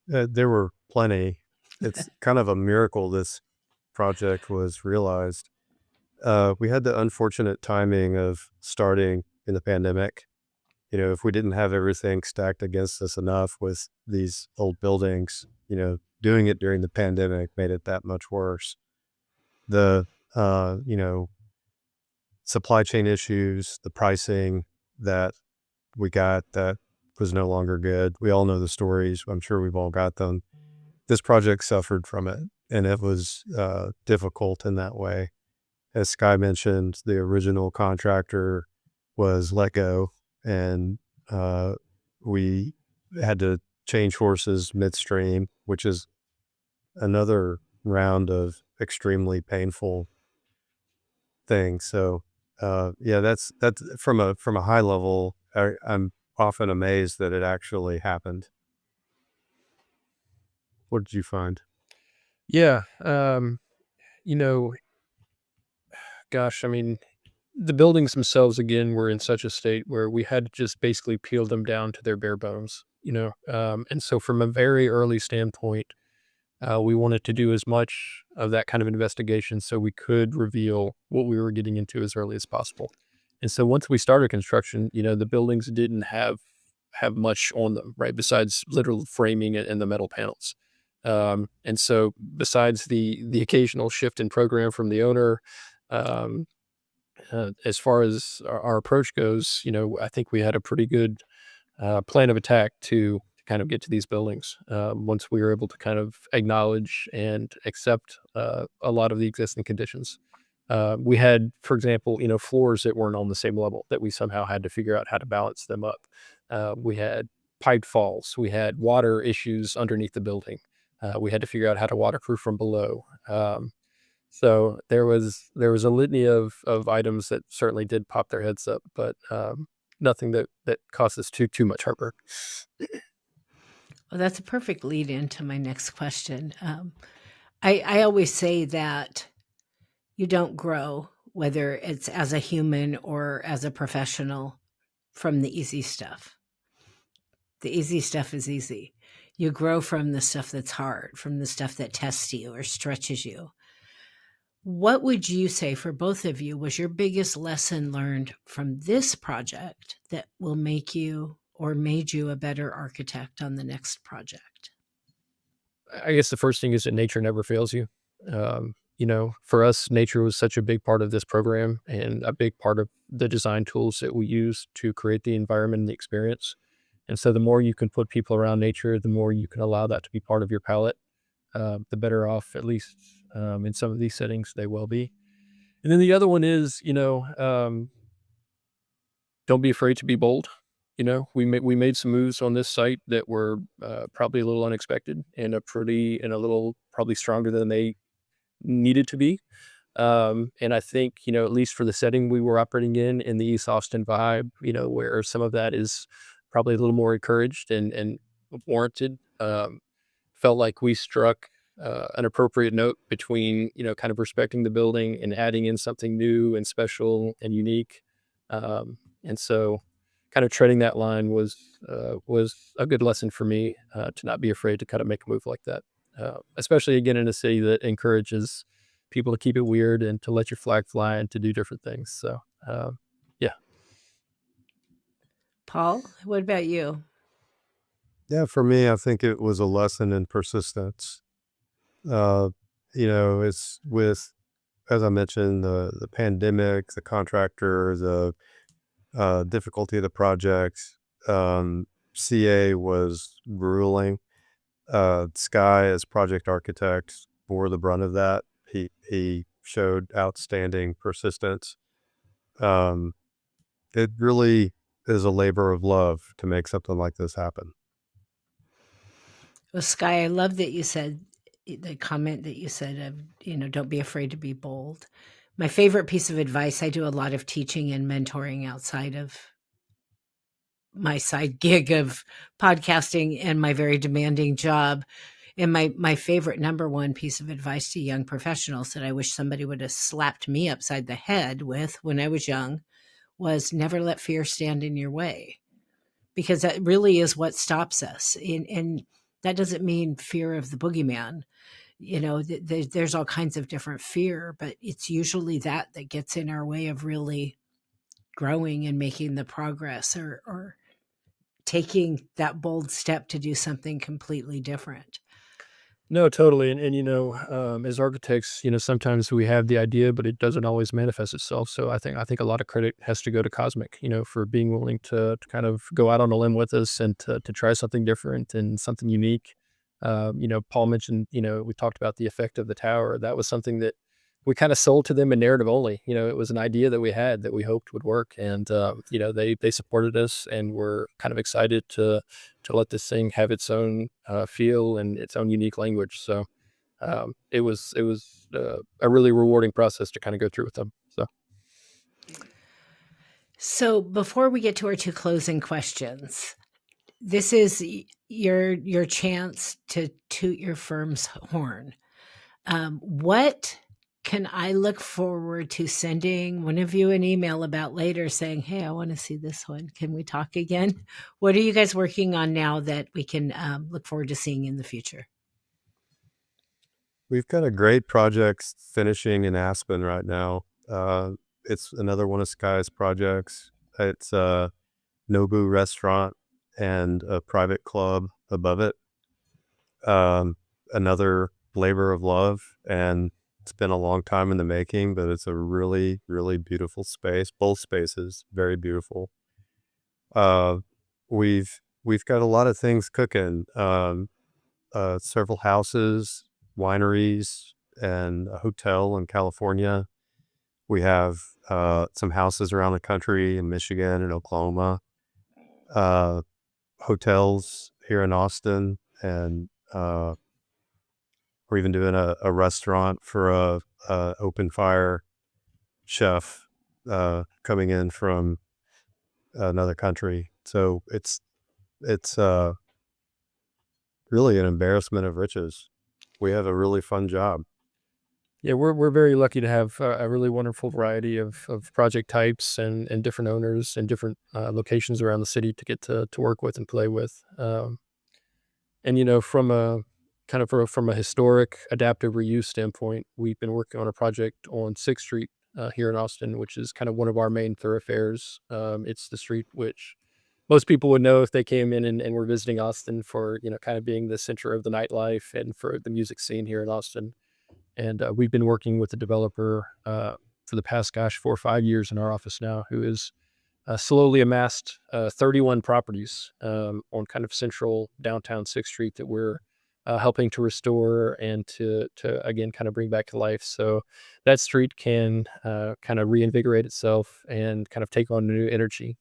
There were plenty. It's kind of a miracle this project was realized. We had the unfortunate timing of starting in the pandemic. If we didn't have everything stacked against us enough with these old buildings, doing it during the pandemic made it that much worse. The, supply chain issues, the pricing that we got that was no longer good. We all know the stories. I'm sure we've all got them. This project suffered from it, and it was difficult in that way. As Sky mentioned, the original contractor was let go, and we had to change horses midstream, which is another round of extremely painful things. So, that's from a high level. I'm often amazed that it actually happened. What did you find? Yeah. Gosh, I mean, the buildings themselves, again, were in such a state where we had to just basically peel them down to their bare bones, and so from a very early standpoint, we wanted to do as much of that kind of investigation so we could reveal what we were getting into as early as possible. And so once we started construction, the buildings didn't have much on them, right? Besides literal framing and the metal panels. And so besides the occasional shift in program from the owner, as far as our approach goes, I think we had a pretty good plan of attack to kind of get to these buildings once we were able to kind of acknowledge and accept a lot of the existing conditions. We had, for example, floors that weren't on the same level that we somehow had to figure out how to balance them up. We had pipe falls. We had water issues underneath the building. We had to figure out how to waterproof from below. So there was a litany of items that certainly did pop their heads up, but nothing that caused us too much heartburn. Well, that's a perfect lead into my next question. I always say that you don't grow, whether it's as a human or as a professional, from the easy stuff. The easy stuff is easy. You grow from the stuff that's hard, from the stuff that tests you or stretches you. What would you say, for both of you, was your biggest lesson learned from this project that will make you or made you a better architect on the next project? I guess the first thing is that nature never fails you. For us, nature was such a big part of this program and a big part of the design tools that we use to create the environment and the experience. And so the more you can put people around nature, the more you can allow that to be part of your palette, the better off, at least in some of these settings, they will be. And then the other one is, don't be afraid to be bold. We made some moves on this site that were probably a little unexpected and a little probably stronger than they needed to be. And I think, at least for the setting we were operating in the East Austin vibe, where some of that is probably a little more encouraged and warranted, felt like we struck an appropriate note between, kind of respecting the building and adding in something new and special and unique. And so kind of treading that line was a good lesson for me, to not be afraid to kind of make a move like that. Especially again in a city that encourages people to keep it weird and to let your flag fly and to do different things. So, yeah. Paul, what about you? Yeah, for me, I think it was a lesson in persistence. It's with, as I mentioned, the pandemic, the contractor, the difficulty of the project. CA was grueling. Sky, as project architect, bore the brunt of that. He showed outstanding persistence. It really is a labor of love to make something like this happen. Well, Sky, I love that you said the comment that you said of, don't be afraid to be bold. My favorite piece of advice, I do a lot of teaching and mentoring outside of my side gig of podcasting and my very demanding job. And my favorite number one piece of advice to young professionals that I wish somebody would have slapped me upside the head with when I was young was never let fear stand in your way, because that really is what stops us. And that doesn't mean fear of the boogeyman. There's all kinds of different fear, but it's usually that gets in our way of really growing and making the progress, or taking that bold step to do something completely different. No, totally. And as architects, sometimes we have the idea, but it doesn't always manifest itself. So I think a lot of credit has to go to Cosmic, for being willing to kind of go out on a limb with us and to try something different and something unique. Paul mentioned, we talked about the effect of the tower. That was something that we kind of sold to them in narrative only. It was an idea that we had that we hoped would work, and they supported us, and we're kind of excited to let this thing have its own feel and its own unique language. So it was a really rewarding process to kind of go through with them. So before we get to our two closing questions, this is your chance to toot your firm's horn. What can I look forward to sending one of you an email about later saying, hey, I want to see this one. Can we talk again? What are you guys working on now that we can look forward to seeing in the future? We've got a great project finishing in Aspen right now. It's another one of Sky's projects. It's a Nobu restaurant and a private club above it. Another labor of love, and it's been a long time in the making, but it's a really, really beautiful space. Both spaces, very beautiful. We've got a lot of things cooking. Several houses, wineries, and a hotel in California. We have some houses around the country in Michigan and Oklahoma, hotels here in Austin, and we're even doing a restaurant for a open fire chef coming in from another country. So it's really an embarrassment of riches. we have a really fun job. Yeah, we're very lucky to have a really wonderful variety of project types and different owners and different locations around the city to get to work with and play with. And from a from a historic adaptive reuse standpoint, we've been working on a project on 6th Street here in Austin, which is kind of one of our main thoroughfares. It's the street which most people would know if they came in and were visiting Austin for kind of being the center of the nightlife and for the music scene here in Austin. And we've been working with the developer for the past, 4 or 5 years in our office now, who is slowly amassed 31 properties on kind of central downtown 6th Street that we're helping to restore and to again kind of bring back to life. So that street can kind of reinvigorate itself and kind of take on new energy.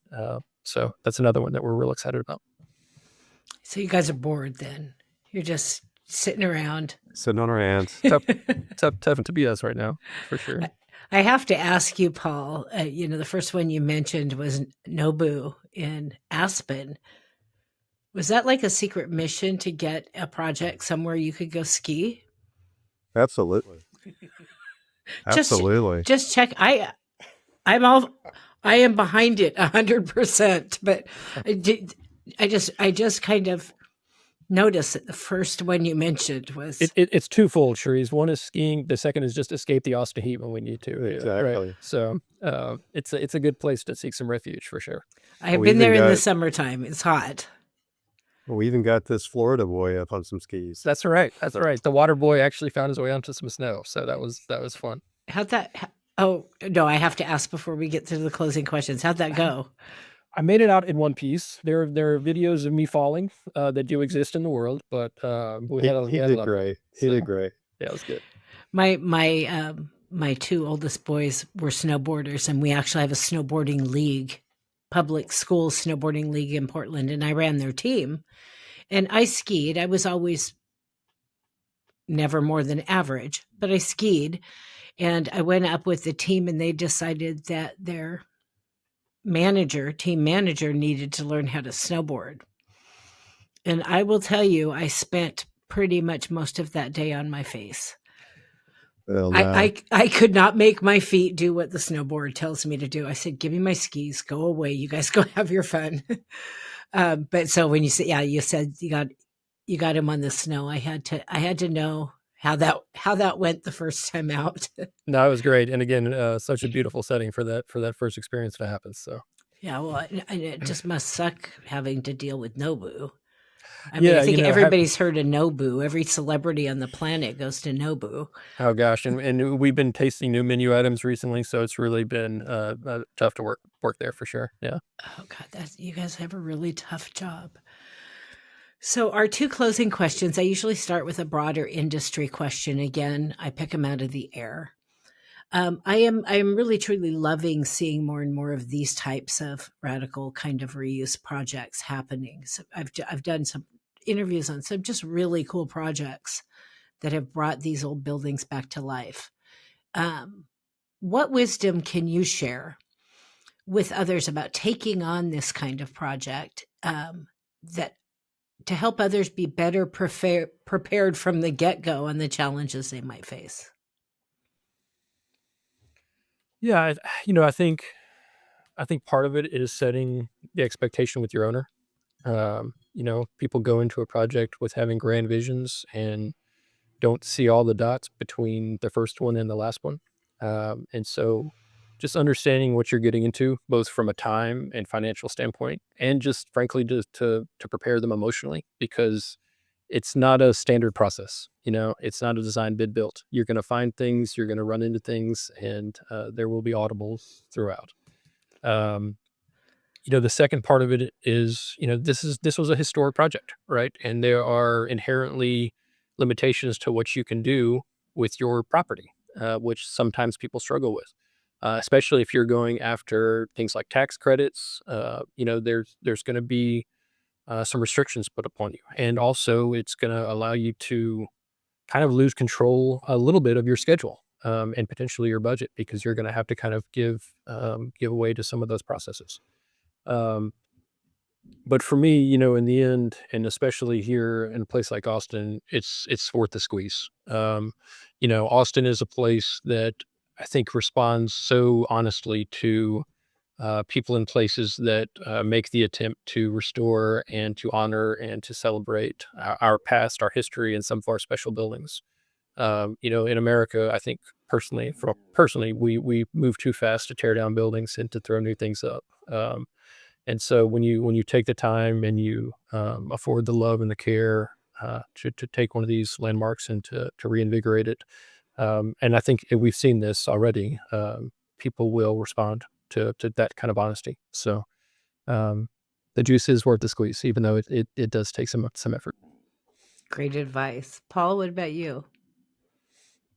So that's another one that we're real excited about. So you guys are bored then? You're just sitting around. Sitting on our hands. Tough to be us right now, for sure. I have to ask you, Paul, the first one you mentioned was Nobu in Aspen. Was that like a secret mission to get a project somewhere you could go ski? Absolutely. Absolutely. Just check. I am behind it 100%, but I just kind of noticed that the first one you mentioned was it's twofold, Cherise. One is skiing. The second is just escape the Austin heat when we need to. Exactly. Right? So it's a good place to seek some refuge for sure. I've been there in the summertime. It's hot. We even got this Florida boy up on some skis. That's all right. The water boy actually found his way onto some snow, so that was fun. How'd that? Oh no, I have to ask before we get to the closing questions. How'd that go? I made it out in one piece. There are videos of me falling that do exist in the world, but he did great. He did great. Yeah, it was good. My 2 oldest boys were snowboarders, and we actually have a snowboarding league, public school snowboarding league in Portland, and I ran their team. And I skied. I was always never more than average, but I skied. And I went up with the team, and they decided that their team manager needed to learn how to snowboard. And I will tell you, I spent pretty much most of that day on my face. Well, no. I could not make my feet do what the snowboard tells me to do. I said, give me my skis, go away. You guys go have your fun. But so when you said, you said you got him on the snow, I had to know how that went the first time out. No, it was great. And again, such a beautiful setting for that first experience to happen. So yeah, well, it just must suck having to deal with Nobu. I mean, I think everybody's heard of Nobu. Every celebrity on the planet goes to Nobu. Oh gosh, and we've been tasting new menu items recently, so it's really been tough to work there for sure. Yeah. Oh God, you guys have a really tough job. So our 2 closing questions, I usually start with a broader industry question. Again, I pick them out of the air. I am really truly loving seeing more and more of these types of radical kind of reuse projects happening. So I've done some interviews on some just really cool projects that have brought these old buildings back to life. What wisdom can you share with others about taking on this kind of project that to help others be better prepared from the get-go on the challenges they might face? Yeah, I think part of it is setting the expectation with your owner. People go into a project with having grand visions and don't see all the dots between the first one and the last one. And so just understanding what you're getting into, both from a time and financial standpoint, and just frankly, just to prepare them emotionally, because it's not a standard process. It's not a design bid built. You're going to find things, you're going to run into things, and there will be audibles throughout. The second part of it is, this was a historic project, right? And there are inherently limitations to what you can do with your property, which sometimes people struggle with, especially if you're going after things like tax credits. There's going to be some restrictions put upon you. And also it's going to allow you to kind of lose control a little bit of your schedule and potentially your budget, because you're going to have to kind of give away to some of those processes. But for me, in the end, and especially here in a place like Austin, it's worth the squeeze. Austin is a place that I think responds so honestly to people in places that make the attempt to restore and to honor and to celebrate our past, our history, and some of our special buildings. In America, I think personally, we move too fast to tear down buildings and to throw new things up. And so when you take the time and you afford the love and the care to take one of these landmarks and to reinvigorate it, and I think we've seen this already, people will respond to that kind of honesty. So um, the juice is worth the squeeze, even though it does take some effort. Great advice. Paul, what about you?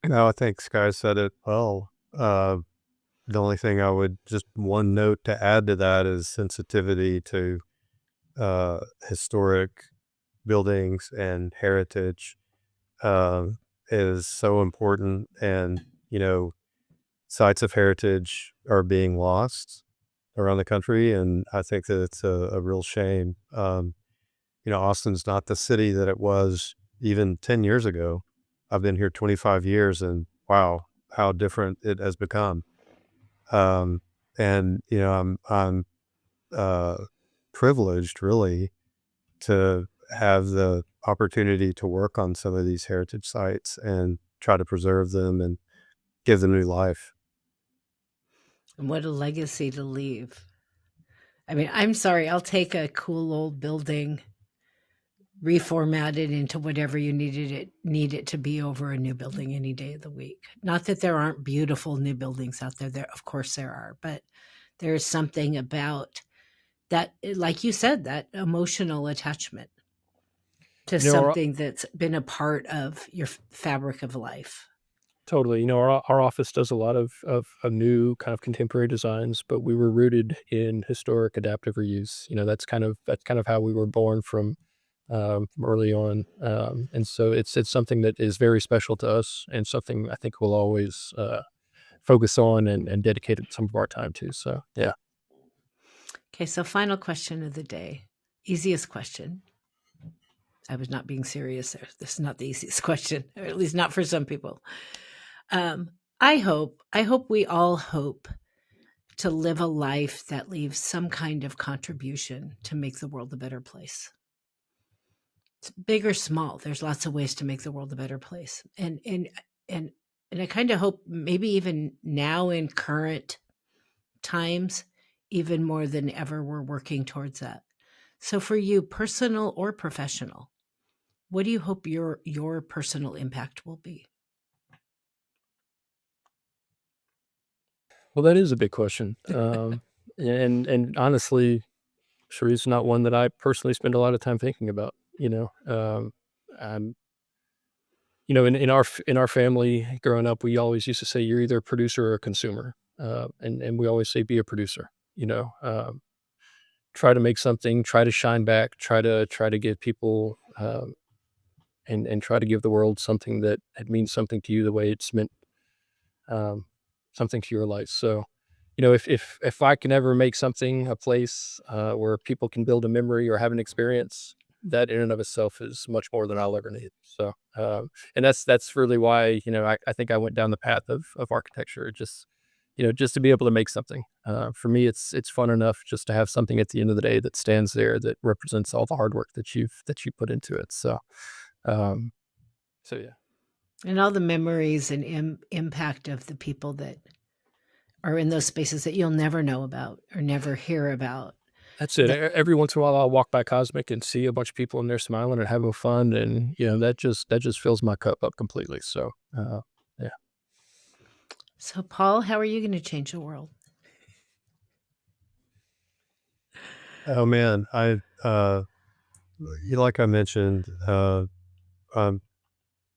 No, I think Sky said it well. The only thing I would just one note to add to that is sensitivity to historic buildings and heritage is so important. And, sites of heritage are being lost around the country. And I think that it's a real shame. Austin's not the city that it was even 10 years ago. I've been here 25 years and wow, how different it has become. And I'm privileged really to have the opportunity to work on some of these heritage sites and try to preserve them and give them new life. And what a legacy to leave. I mean, I'm sorry, I'll take a cool old building, reformat it into whatever you need it to be over a new building any day of the week. Not that there aren't beautiful new buildings out there. There, of course there are, but there's something about that, like you said, that emotional attachment to You know, our, something that's been a part of your fabric of life. Totally. Our office does a lot of new kind of contemporary designs, but we were rooted in historic adaptive reuse. That's kind of how we were born from early on, and so it's something that is very special to us, and something I think we'll always focus on and dedicate some of our time to. So yeah. Okay, so final question of the day. Easiest question. I was not being serious there. This is not the easiest question, or at least not for some people. I hope we all hope to live a life that leaves some kind of contribution to make the world a better place. It's big or small. There's lots of ways to make the world a better place. And I kind of hope maybe even now in current times, even more than ever, we're working towards that. So for you, personal or professional, what do you hope your personal impact will be? Well, that is a big question, and honestly, Cherise is not one that I personally spend a lot of time thinking about. I'm in our family growing up, we always used to say you're either a producer or a consumer, and we always say be a producer. Try to make something, try to shine back, try to give people, and try to give the world something that means something to you the way it's meant um, something to your life. So, if I can ever make something a place where people can build a memory or have an experience, that in and of itself is much more than I'll ever need. So, and that's really why I think I went down the path of architecture, just to be able to make something. For me, it's fun enough just to have something at the end of the day that stands there that represents all the hard work that you put into it. Um, so yeah. And all the memories and impact of the people that are in those spaces that you'll never know about or never hear about. That's it. That Every once in a while, I'll walk by Cosmic and see a bunch of people in there smiling and having fun, and that just fills my cup up completely. So, yeah. So, Paul, how are you going to change the world? Oh man, like I mentioned, I'm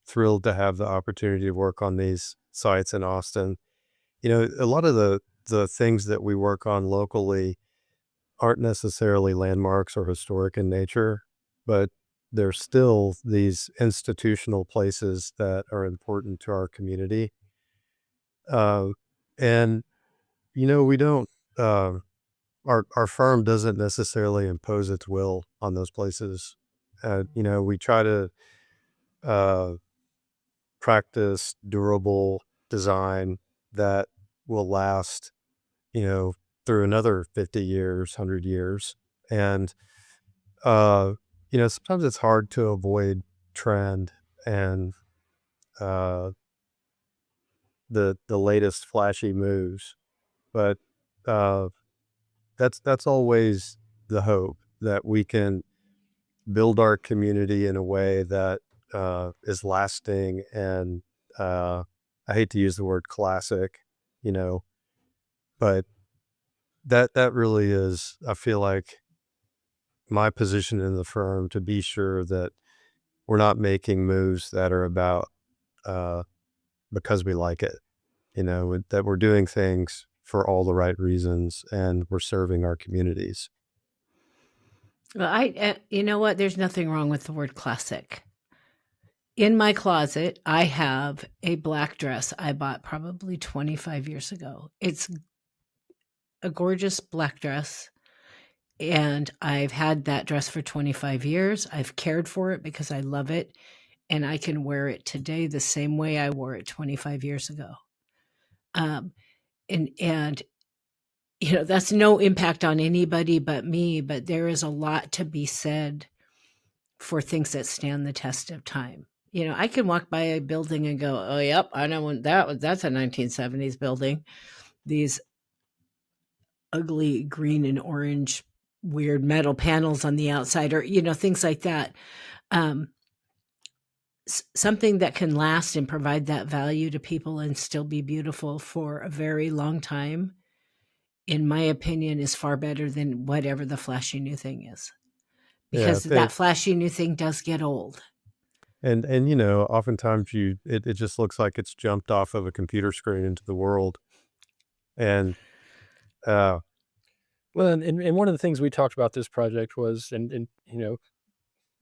thrilled to have the opportunity to work on these sites in Austin. A lot of the things that we work on locally aren't necessarily landmarks or historic in nature, but they're still these institutional places that are important to our community. Uh, and we don't. our firm doesn't necessarily impose its will on those places. We try to practice durable design that will last, through another 50 years, 100 years. And, sometimes it's hard to avoid trend and the latest flashy moves. But that's always the hope, that we can build our community in a way that is lasting and I hate to use the word classic, but that really is, I feel like, my position in the firm, to be sure that we're not making moves that are about because we like it, that we're doing things for all the right reasons and we're serving our communities. Well, you know what? There's nothing wrong with the word classic. In my closet, I have a black dress I bought probably 25 years ago. It's a gorgeous black dress, and I've had that dress for 25 years. I've cared for it because I love it, and I can wear it today the same way I wore it 25 years ago. And that's no impact on anybody but me, but there is a lot to be said for things that stand the test of time. I can walk by a building and go, oh, yep, I know that's a 1970s building. These ugly green and orange weird metal panels on the outside, or, things like that. Something that can last and provide that value to people and still be beautiful for a very long time, in my opinion, is far better than whatever the flashy new thing is. Because that flashy new thing does get old. And oftentimes it just looks like it's jumped off of a computer screen into the world. And well, and one of the things we talked about this project was, and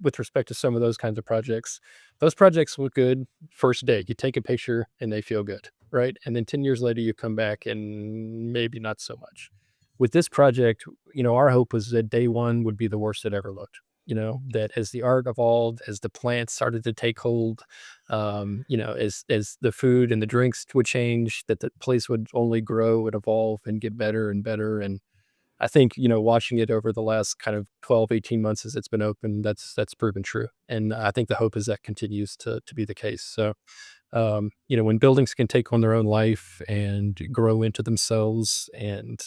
with respect to some of those kinds of projects, those projects look good first day. You take a picture and they feel good, right? And then 10 years later, you come back and maybe not so much. With this project, our hope was that day one would be the worst it ever looked. That as the art evolved, as the plants started to take hold, as the food and the drinks would change, that the place would only grow and evolve and get better and better. And I think, watching it over the last kind of 12, 18 months as it's been open, that's proven true. And I think the hope is that continues to be the case. So, when buildings can take on their own life and grow into themselves and,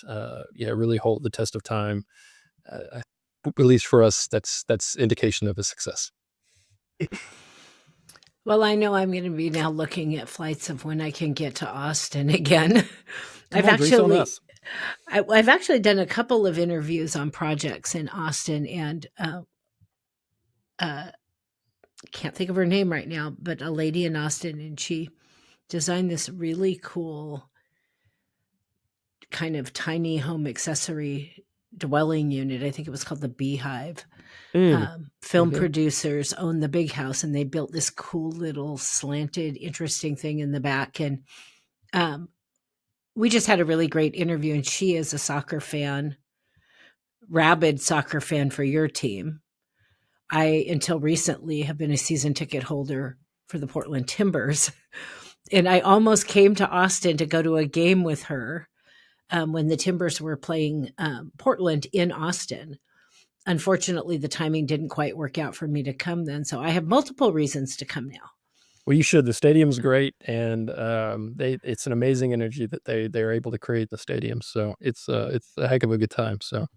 really hold the test of time, at least for us, that's indication of a success. Well, I know I'm going to be now looking at flights of when I can get to Austin again. I've actually done a couple of interviews on projects in Austin, and can't think of her name right now, but a lady in Austin, and she designed this really cool kind of tiny home accessory dwelling unit. I think it was called the Beehive. Film producers own the big house, and they built this cool little slanted, interesting thing in the back. And we just had a really great interview, and she is a soccer fan, rabid soccer fan for your team. I, until recently, have been a season ticket holder for the Portland Timbers. And I almost came to Austin to go to a game with her when the Timbers were playing Portland in Austin. Unfortunately, the timing didn't quite work out for me to come then. So I have multiple reasons to come now. Well, you should. The stadium's great, and it's an amazing energy that they're able to create in the stadium. So it's a heck of a good time. So,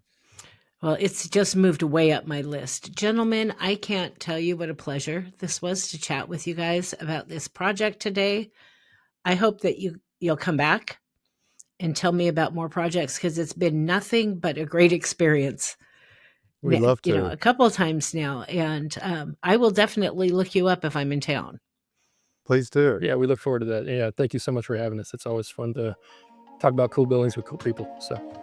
well, it's just moved way up my list. Gentlemen, I can't tell you what a pleasure this was to chat with you guys about this project today. I hope that you'll come back and tell me about more projects, because it's been nothing but a great experience. We'd love to. A couple of times now, and I will definitely look you up if I'm in town. Please do. Yeah, we look forward to that. Yeah, thank you so much for having us. It's always fun to talk about cool buildings with cool people. So.